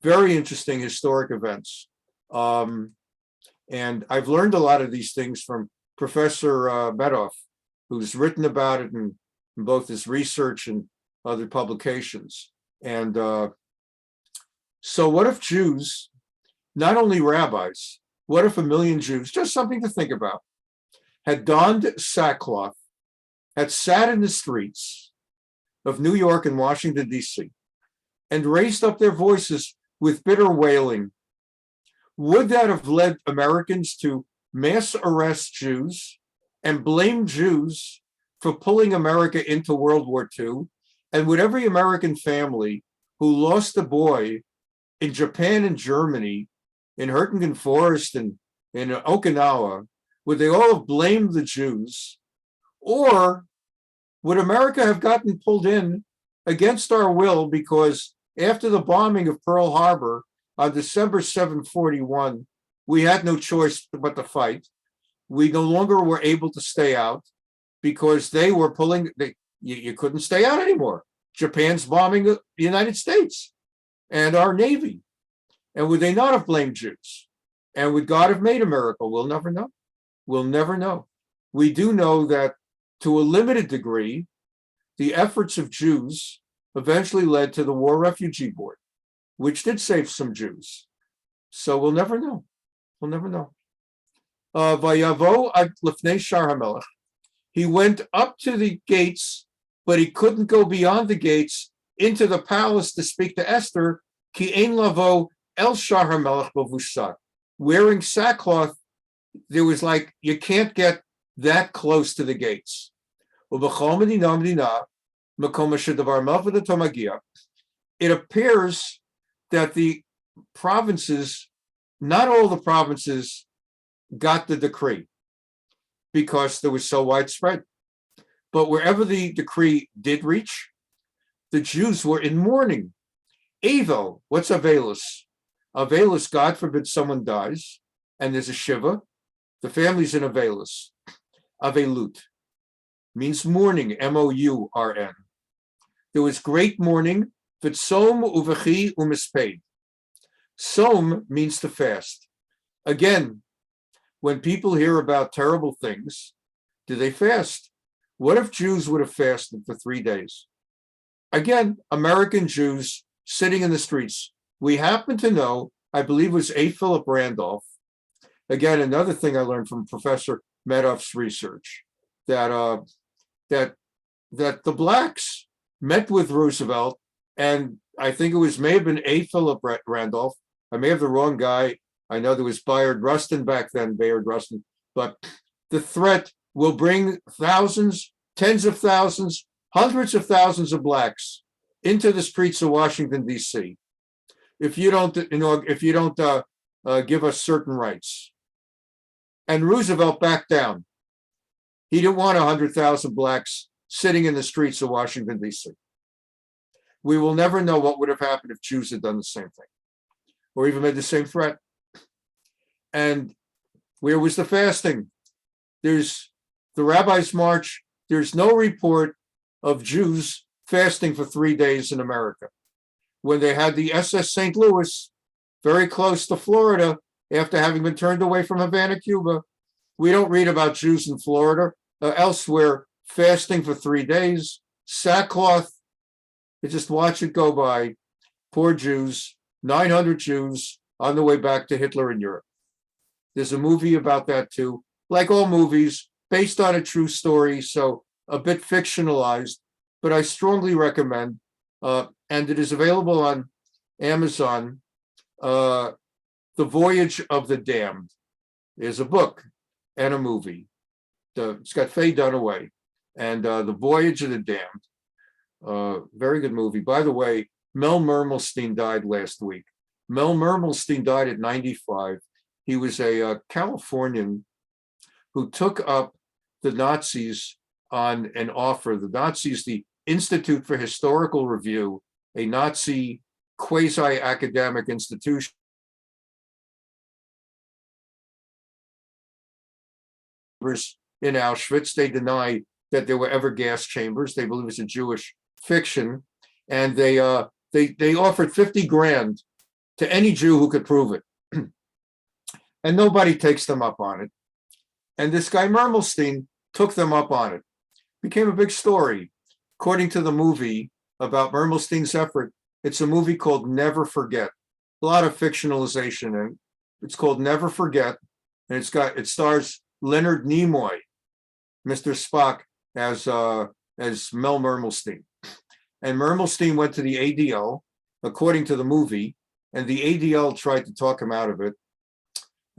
Speaker 1: Very interesting historic events. And I've learned a lot of these things from Professor Medoff, who's written about it in both his research and other publications. And so what if Jews, not only rabbis, what if 1 million Jews, just something to think about, had donned sackcloth, had sat in the streets of New York and Washington, D.C., and raised up their voices with bitter wailing? Would that have led Americans to mass arrest Jews and blame Jews for pulling America into World War II? And would every American family who lost a boy in Japan and Germany, in Hurtgen Forest and in Okinawa, would they all have blamed the Jews? Or would America have gotten pulled in against our will because after the bombing of Pearl Harbor on December 7, 1941, we had no choice but to fight. We no longer were able to stay out because they were pulling, you couldn't stay out anymore. Japan's bombing the United States and our Navy. And would they not have blamed Jews? And would God have made a miracle? We'll never know. We'll never know. We do know that to a limited degree, the efforts of Jews eventually led to the War Refugee Board, which did save some Jews. So we'll never know. We'll never know. Vayavo ad lifnei shar hamelech. He went up to the gates, but he couldn't go beyond the gates into the palace to speak to Esther. Ki ein lavo el shar hamelech bavusat. Wearing sackcloth, there was like, you can't get that close to the gates. It appears that the provinces, not all the provinces got the decree because there was so widespread. But wherever the decree did reach, the Jews were in mourning. Evo, what's Avelus? Avelus, God forbid someone dies, and there's a Shiva. The family's in Avelus. Avelut means mourning, M-O-U-R-N. There was great mourning V'tzom uvechi umisped. Som means to fast. Again, when people hear about terrible things, do they fast? What if Jews would have fasted for 3 days? Again, American Jews sitting in the streets. We happen to know, I believe it was A. Philip Randolph. Again, another thing I learned from Professor Medoff's research, that the blacks met with Roosevelt, and I think it was may have been A. Philip Randolph. I may have the wrong guy. I know there was Bayard Rustin back then, Bayard Rustin, but the threat will bring thousands, tens of thousands, hundreds of thousands of blacks into the streets of Washington, D.C. if you don't give us certain rights. And Roosevelt backed down. He didn't want 100,000 blacks sitting in the streets of Washington, D.C. We will never know what would have happened if Jews had done the same thing or even made the same threat. And where was the fasting? There's the Rabbis' March. There's no report of Jews fasting for 3 days in America. When they had the SS St. Louis very close to Florida, after having been turned away from Havana, Cuba, we don't read about Jews in Florida, elsewhere, fasting for 3 days, sackcloth. You just watch it go by. Poor Jews, 900 Jews on the way back to Hitler in Europe. There's a movie about that too, like all movies, based on a true story, so a bit fictionalized, but I strongly recommend, and it is available on Amazon, The Voyage of the Damned. There's a book and a movie. It's got Faye Dunaway, and The Voyage of the Damned. Very good movie. By the way, Mel Mermelstein died last week. Mel Mermelstein died at 95. He was a Californian who took up the Nazis on an offer. The Nazis, the Institute for Historical Review, a Nazi quasi-academic institution, in Auschwitz. They deny that there were ever gas chambers. They believe it's a Jewish fiction. And they offered 50 grand to any Jew who could prove it. And nobody takes them up on it. And this guy Mermelstein took them up on it. Became a big story. According to the movie about Mermelstein's effort, it's a movie called Never Forget. A lot of fictionalization in it. It's called Never Forget. And it stars Leonard Nimoy, Mr. Spock, as Mel Mermelstein. And Mermelstein went to the ADL, according to the movie, and the ADL tried to talk him out of it.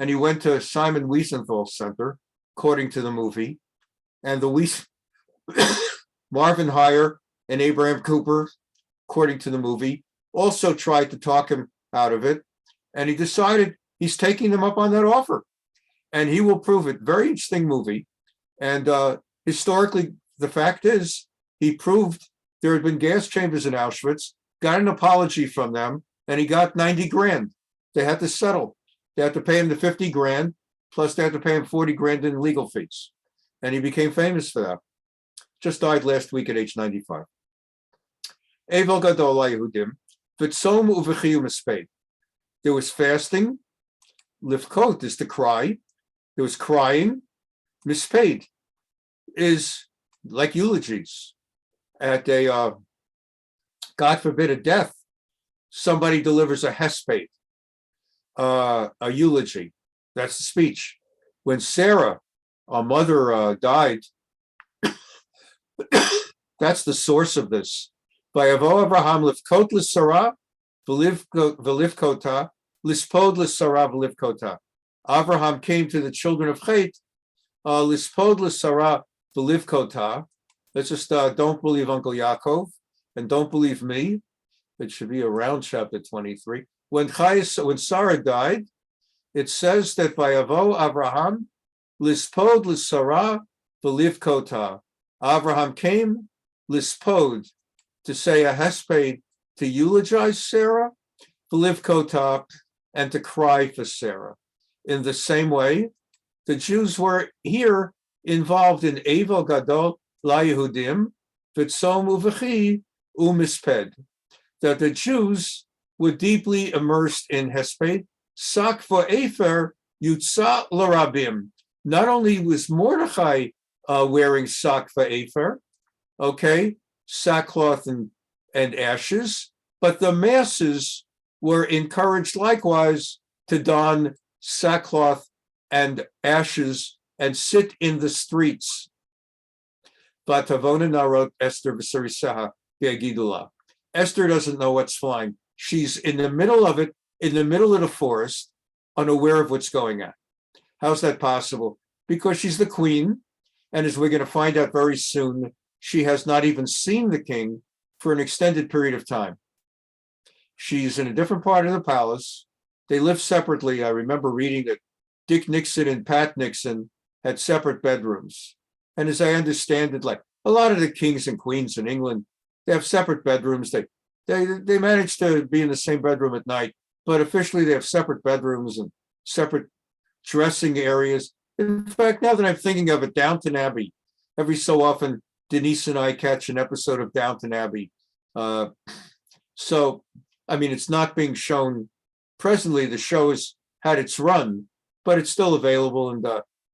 Speaker 1: And he went to Simon Wiesenthal Center, according to the movie, and the Marvin Heyer and Abraham Cooper, according to the movie, also tried to talk him out of it. And he decided he's taking them up on that offer. And he will prove it. Very interesting movie. And historically, the fact is, he proved there had been gas chambers in Auschwitz, got an apology from them, and he got 90 grand. They had to settle. They had to pay him the 50 grand, plus they had to pay him 40 grand in legal fees. And he became famous for that. Just died last week at age 95. Evel Gadol Yehudim, V'tzom uvechi umisped. There was fasting. Lifkot is to cry. There was crying. Misped is like eulogies. At a, God forbid, a death, somebody delivers a hesped, a eulogy. That's the speech. When Sarah, our mother, died, that's the source of this. Vayavo Abraham lifkot l'Sarah v'lifkota, lispod l'Sarah v'lifkota. Abraham came to the children of Chet, lispod l'Sarah v'lifkota. Let's just don't believe Uncle Yaakov and don't believe me. It should be around chapter 23. When Sarah died, it says that Vayavo Abraham lispod l'Sarah v'lifkota. Abraham came lispod to say a hesped, to eulogize Sarah, v'lifkota, and to cry for Sarah. In the same way, the Jews were here involved in Evel Gadol La Yehudim, V'tzom uvechi umisped. that the Jews were deeply immersed in hesped. Sakva Efer Yutza Larabim. Not only was Mordechai wearing sakva Efer, okay, sackcloth and ashes, but the masses were encouraged likewise to don sackcloth and ashes and sit in the streets. Batavona narot Esther v'sarisaha be'agidula. Esther doesn't know what's flying. She's in the middle of it, in the middle of the forest, unaware of what's going on. How's that possible? Because she's the queen, and as we're going to find out very soon, she has not even seen the king for an extended period of time. She's in a different part of the palace. They live separately. I remember reading that Dick Nixon and Pat Nixon had separate bedrooms. And as I understand it, like a lot of the kings and queens in England, they have separate bedrooms. They manage to be in the same bedroom at night, but officially they have separate bedrooms and separate dressing areas. In fact, now that I'm thinking of it, Downton Abbey, every so often, Denise and I catch an episode of Downton Abbey. So, I mean, it's not being shown presently. The show has had its run, but it's still available, and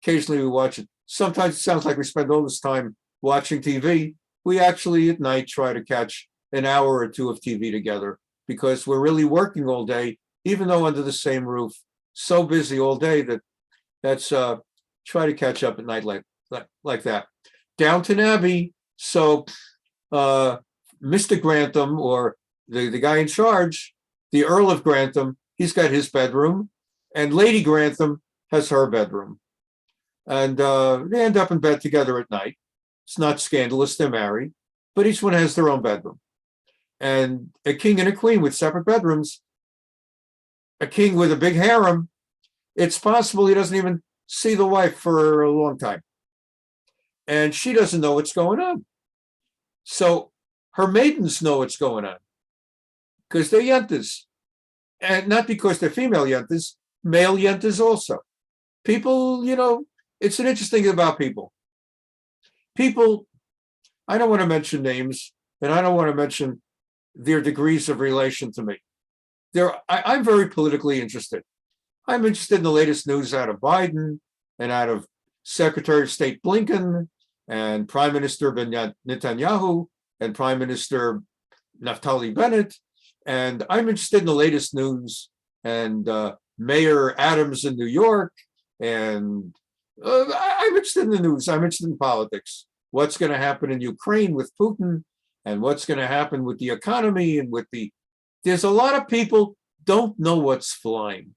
Speaker 1: occasionally we watch it. Sometimes it sounds like we spend all this time watching TV. We actually at night try to catch an hour or two of TV together because we're really working all day, even though under the same roof, so busy all day that's try to catch up at night like that. Downton Abbey. So Mr. Grantham, or the guy in charge, the Earl of Grantham, he's got his bedroom, and Lady Grantham has her bedroom. And they end up in bed together at night. It's not scandalous, they're married, but each one has their own bedroom. And a king and a queen with separate bedrooms, a king with a big harem, it's possible he doesn't even see the wife for a long time. And she doesn't know what's going on. So her maidens know what's going on because they're yentas. And not because they're female yentas, male yentas also. People, it's an interesting thing about people. People, I don't want to mention names, and I don't want to mention their degrees of relation to me. I'm very politically interested. I'm interested in the latest news out of Biden and out of Secretary of State Blinken and Prime Minister Netanyahu and Prime Minister Naftali Bennett. And I'm interested in the latest news and Mayor Adams in New York. And I'm interested in the news. I'm interested in politics. What's going to happen in Ukraine with Putin and what's going to happen with the economy and there's a lot of people don't know what's flying.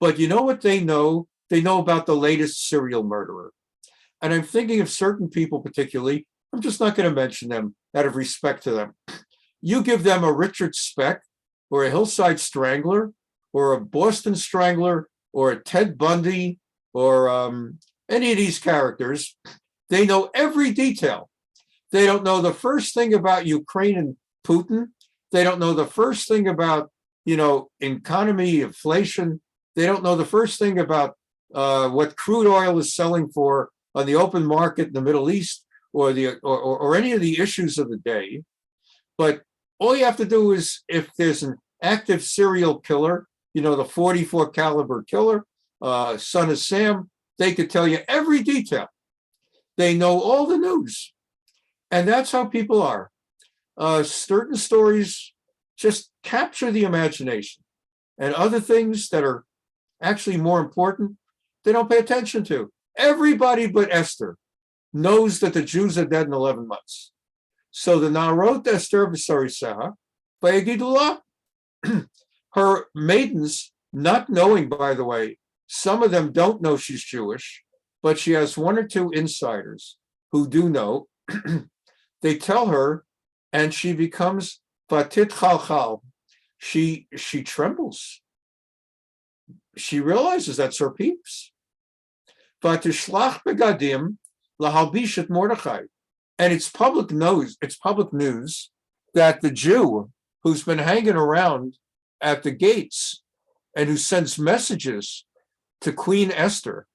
Speaker 1: But you know what they know? They know about the latest serial murderer. And I'm thinking of certain people particularly. I'm just not going to mention them out of respect to them. You give them a Richard Speck or a Hillside Strangler or a Boston Strangler or a Ted Bundy or any of these characters, they know every detail. They don't know the first thing about Ukraine and Putin. They don't know the first thing about, economy, inflation. They don't know the first thing about what crude oil is selling for on the open market in the Middle East or any of the issues of the day. But all you have to do is, if there's an active serial killer, the 44 caliber killer, son of Sam, they could tell you every detail. They know all the news. And that's how people are. Certain stories just capture the imagination. And other things that are actually more important, they don't pay attention to. Everybody but Esther knows that the Jews are dead in 11 months. So the Narot Esther V'Sarisaha, Vayagidullah, her maidens, not knowing, by the way, some of them don't know she's Jewish, but she has one or two insiders who do know. They tell her, and she becomes Vatit Chalchal. She trembles. She realizes that's her peeps. Vatishlach begadim lahalbish et Mordechai. And it's public news that the Jew who's been hanging around at the gates and who sends messages to Queen Esther,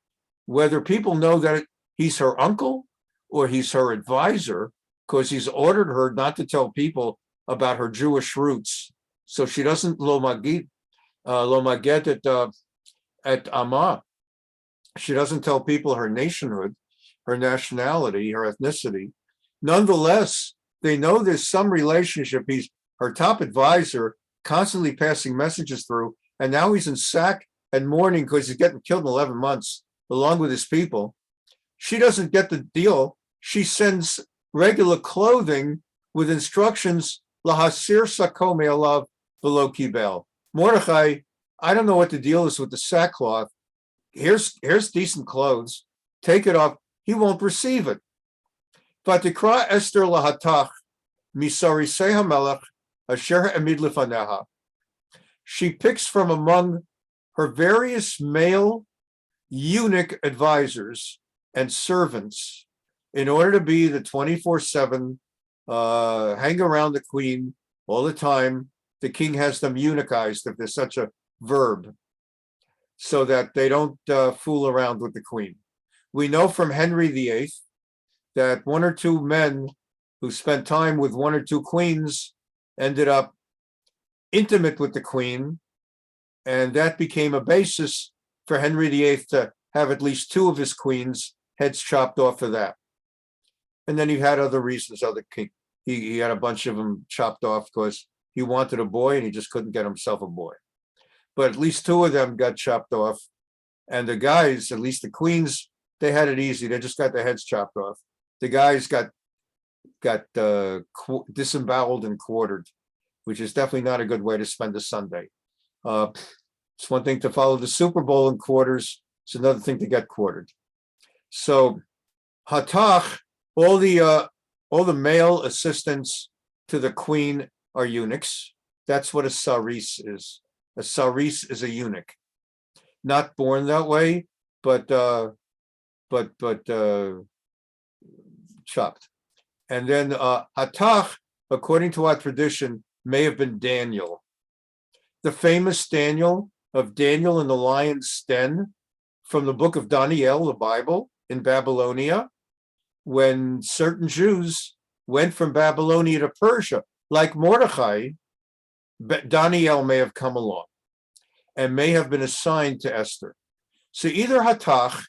Speaker 1: whether people know that he's her uncle or he's her advisor, because he's ordered her not to tell people about her Jewish roots. So she doesn't lo maget at Amma. She doesn't tell people her nationhood, her nationality, her ethnicity. Nonetheless, they know there's some relationship. He's her top advisor, constantly passing messages through, and now he's in sack and mourning because he's getting killed in 11 months, along with his people. She doesn't get the deal. She sends regular clothing with instructions, lahasir sako me'alav v'lo kibel. Mordechai, I don't know what the deal is with the sackcloth. Here's decent clothes. Take it off. He won't receive it. Vatikra Esther lahatach misarisei hamelech asher emid lefaneha. She picks from among her various male eunuch advisors and servants in order to be the 24/7 hang around the queen all the time. The king has them eunuchized, if there's such a verb, so that they don't fool around with the queen. We know from Henry VIII that one or two men who spent time with one or two queens ended up intimate with the queen, and that became a basis for Henry VIII to have at least two of his queens' heads chopped off for that. And then he had other reasons. He had a bunch of them chopped off because he wanted a boy and he just couldn't get himself a boy. But at least two of them got chopped off. And the guys, at least the queens, they had it easy. They just got their heads chopped off. The guys got disemboweled and quartered, which is definitely not a good way to spend a Sunday. It's one thing to follow the Super Bowl in quarters. It's another thing to get quartered. So Hatach, all the male assistants to the queen are eunuchs. That's what a saris is. A saris is a eunuch, not born that way, but chopped. And then Hatach, according to our tradition, may have been Daniel, the famous Daniel of Daniel in the lion's den from the book of Daniel, the Bible, in Babylonia, when certain Jews went from Babylonia to Persia, like Mordechai. Daniel may have come along and may have been assigned to Esther. So either Hatach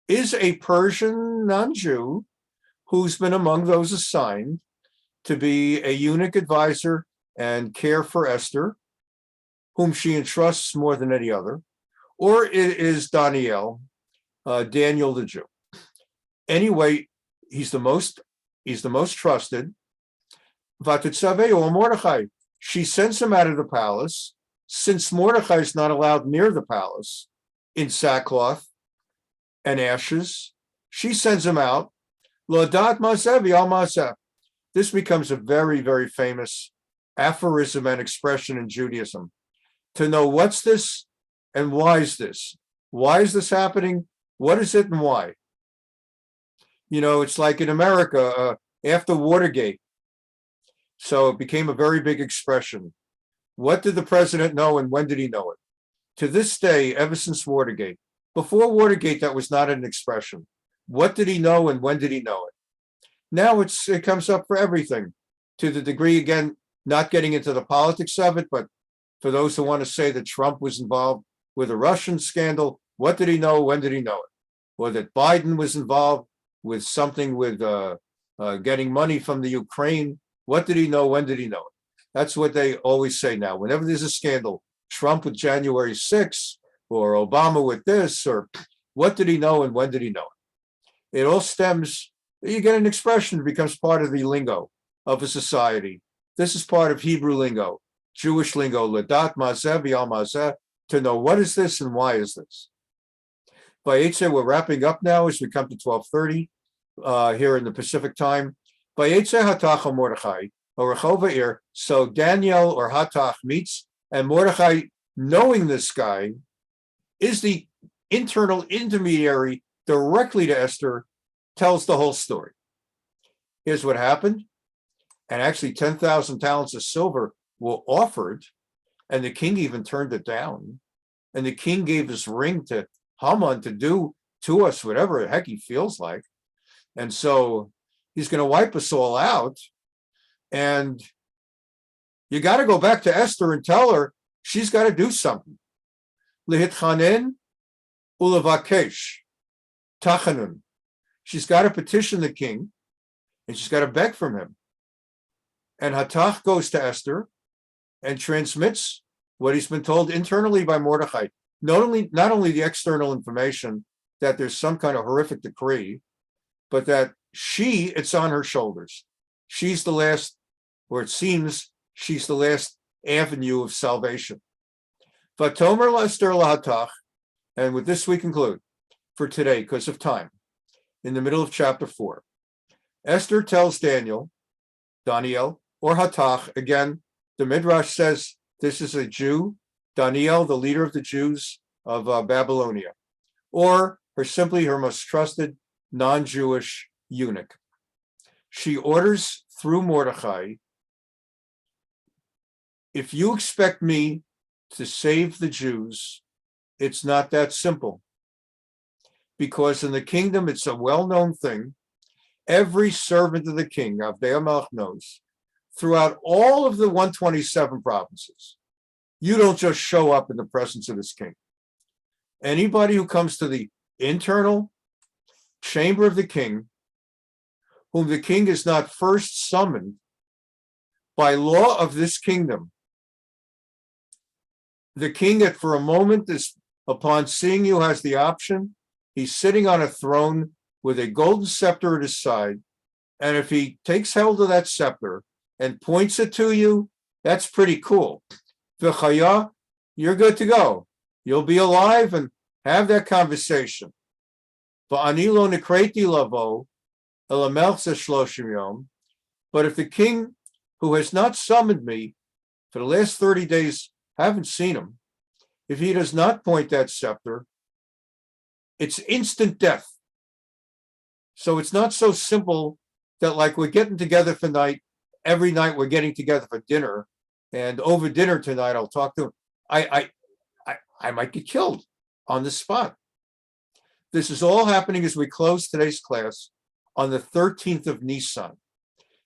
Speaker 1: is a Persian non-Jew who's been among those assigned to be a eunuch advisor and care for Esther, whom she entrusts more than any other, or it is Daniel, Daniel the Jew. Anyway, he's the most trusted. Vatitzaveh or Mordechai. She sends him out of the palace, since Mordechai is not allowed near the palace in sackcloth and ashes. She sends him out. Lodat Masev Yal Masev. This becomes a very, very famous aphorism and expression in Judaism. To know what's this and why is this? Why is this happening? What is it and why? You know, it's like in America after Watergate. So it became a very big expression. What did the president know and when did he know it? To this day, ever since Watergate. Before Watergate, that was not an expression. What did he know and when did he know it? Now it comes up for everything, to the degree, again, not getting into the politics of it, but for those who want to say that Trump was involved with a Russian scandal, what did he know? When did he know it? Or that Biden was involved with something with getting money from the Ukraine. What did he know? When did he know it? That's what they always say now. Whenever there's a scandal, Trump with January 6th or Obama with this, or what did he know and when did he know it? It all stems, you get an expression, it becomes part of the lingo of a society. This is part of Hebrew lingo, Jewish lingo, Ladat Mazeh B'Yal Mazeh, to know what is this and why is this. Vayetze, we're wrapping up now as we come to 12:30 here in the Pacific time. Vayetze Hatach Mordechai, or Rechova. So Daniel or Hatach meets, and Mordechai, knowing this guy, is the internal intermediary directly to Esther, tells the whole story. Here's what happened. And actually 10,000 talents of silver were offered, and the king even turned it down. And the king gave his ring to Haman to do to us whatever the heck he feels like. And so he's going to wipe us all out. And You got to go back to Esther and tell her she's got to do something. Lehitchanen ulavakesh tachanun. She's got to petition the king, and she's got to beg from him. And Hatach goes to Esther and transmits what he's been told internally by Mordechai. Not only the external information that there's some kind of horrific decree, but that it's on her shoulders. She's the last, or it seems she's the last avenue of salvation. Vatomer Esther lahatach, and with this we conclude for today because of time. In the middle of chapter 4, Esther tells Daniel, or Hatach, again, the Midrash says this is a Jew, Daniel, the leader of the Jews of Babylonia, or simply her most trusted non-Jewish eunuch. She orders through Mordechai, if you expect me to save the Jews, it's not that simple. Because in the kingdom, it's a well-known thing. Every servant of the king, Avdei HaMelech, knows, throughout all of the 127 provinces, you don't just show up in the presence of this king. Anybody who comes to the internal chamber of the king, whom the king is not first summoned by law of this kingdom, the king that for a moment is, upon seeing you, has the option. He's sitting on a throne with a golden scepter at his side. And if he takes hold of that scepter and points it to you, that's pretty cool. V'chaya, you're good to go. You'll be alive and have that conversation. V'ani lo nikreti lavo el hamelech shloshim yom. But if the king who has not summoned me for the last 30 days, haven't seen him, if he does not point that scepter, it's instant death. So it's not so simple that like we're getting together for night, every night we're getting together for dinner, and over dinner tonight I'll talk to him. I might get killed on the spot. This is all happening as we close today's class on the 13th of Nisan.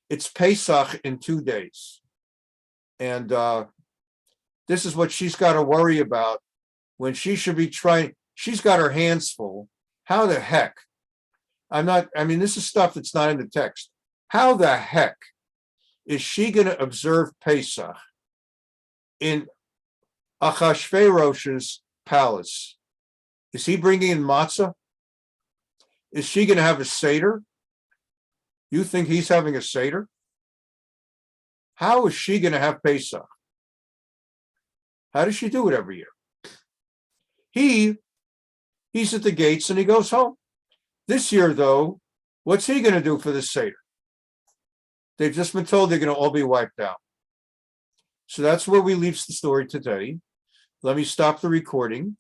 Speaker 1: It's Pesach in 2 days. And this is what she's got to worry about when she should be trying. She's got her hands full. How the heck? This is stuff that's not in the text. How the heck is she going to observe Pesach in Achashverosh's palace? Is he bringing in matzah? Is she going to have a Seder? You think he's having a Seder? How is she going to have Pesach? How does she do it every year? He's at the gates and he goes home. This year, though, what's he going to do for the Seder? They've just been told they're going to all be wiped out. So that's where we leave the story today. Let me stop the recording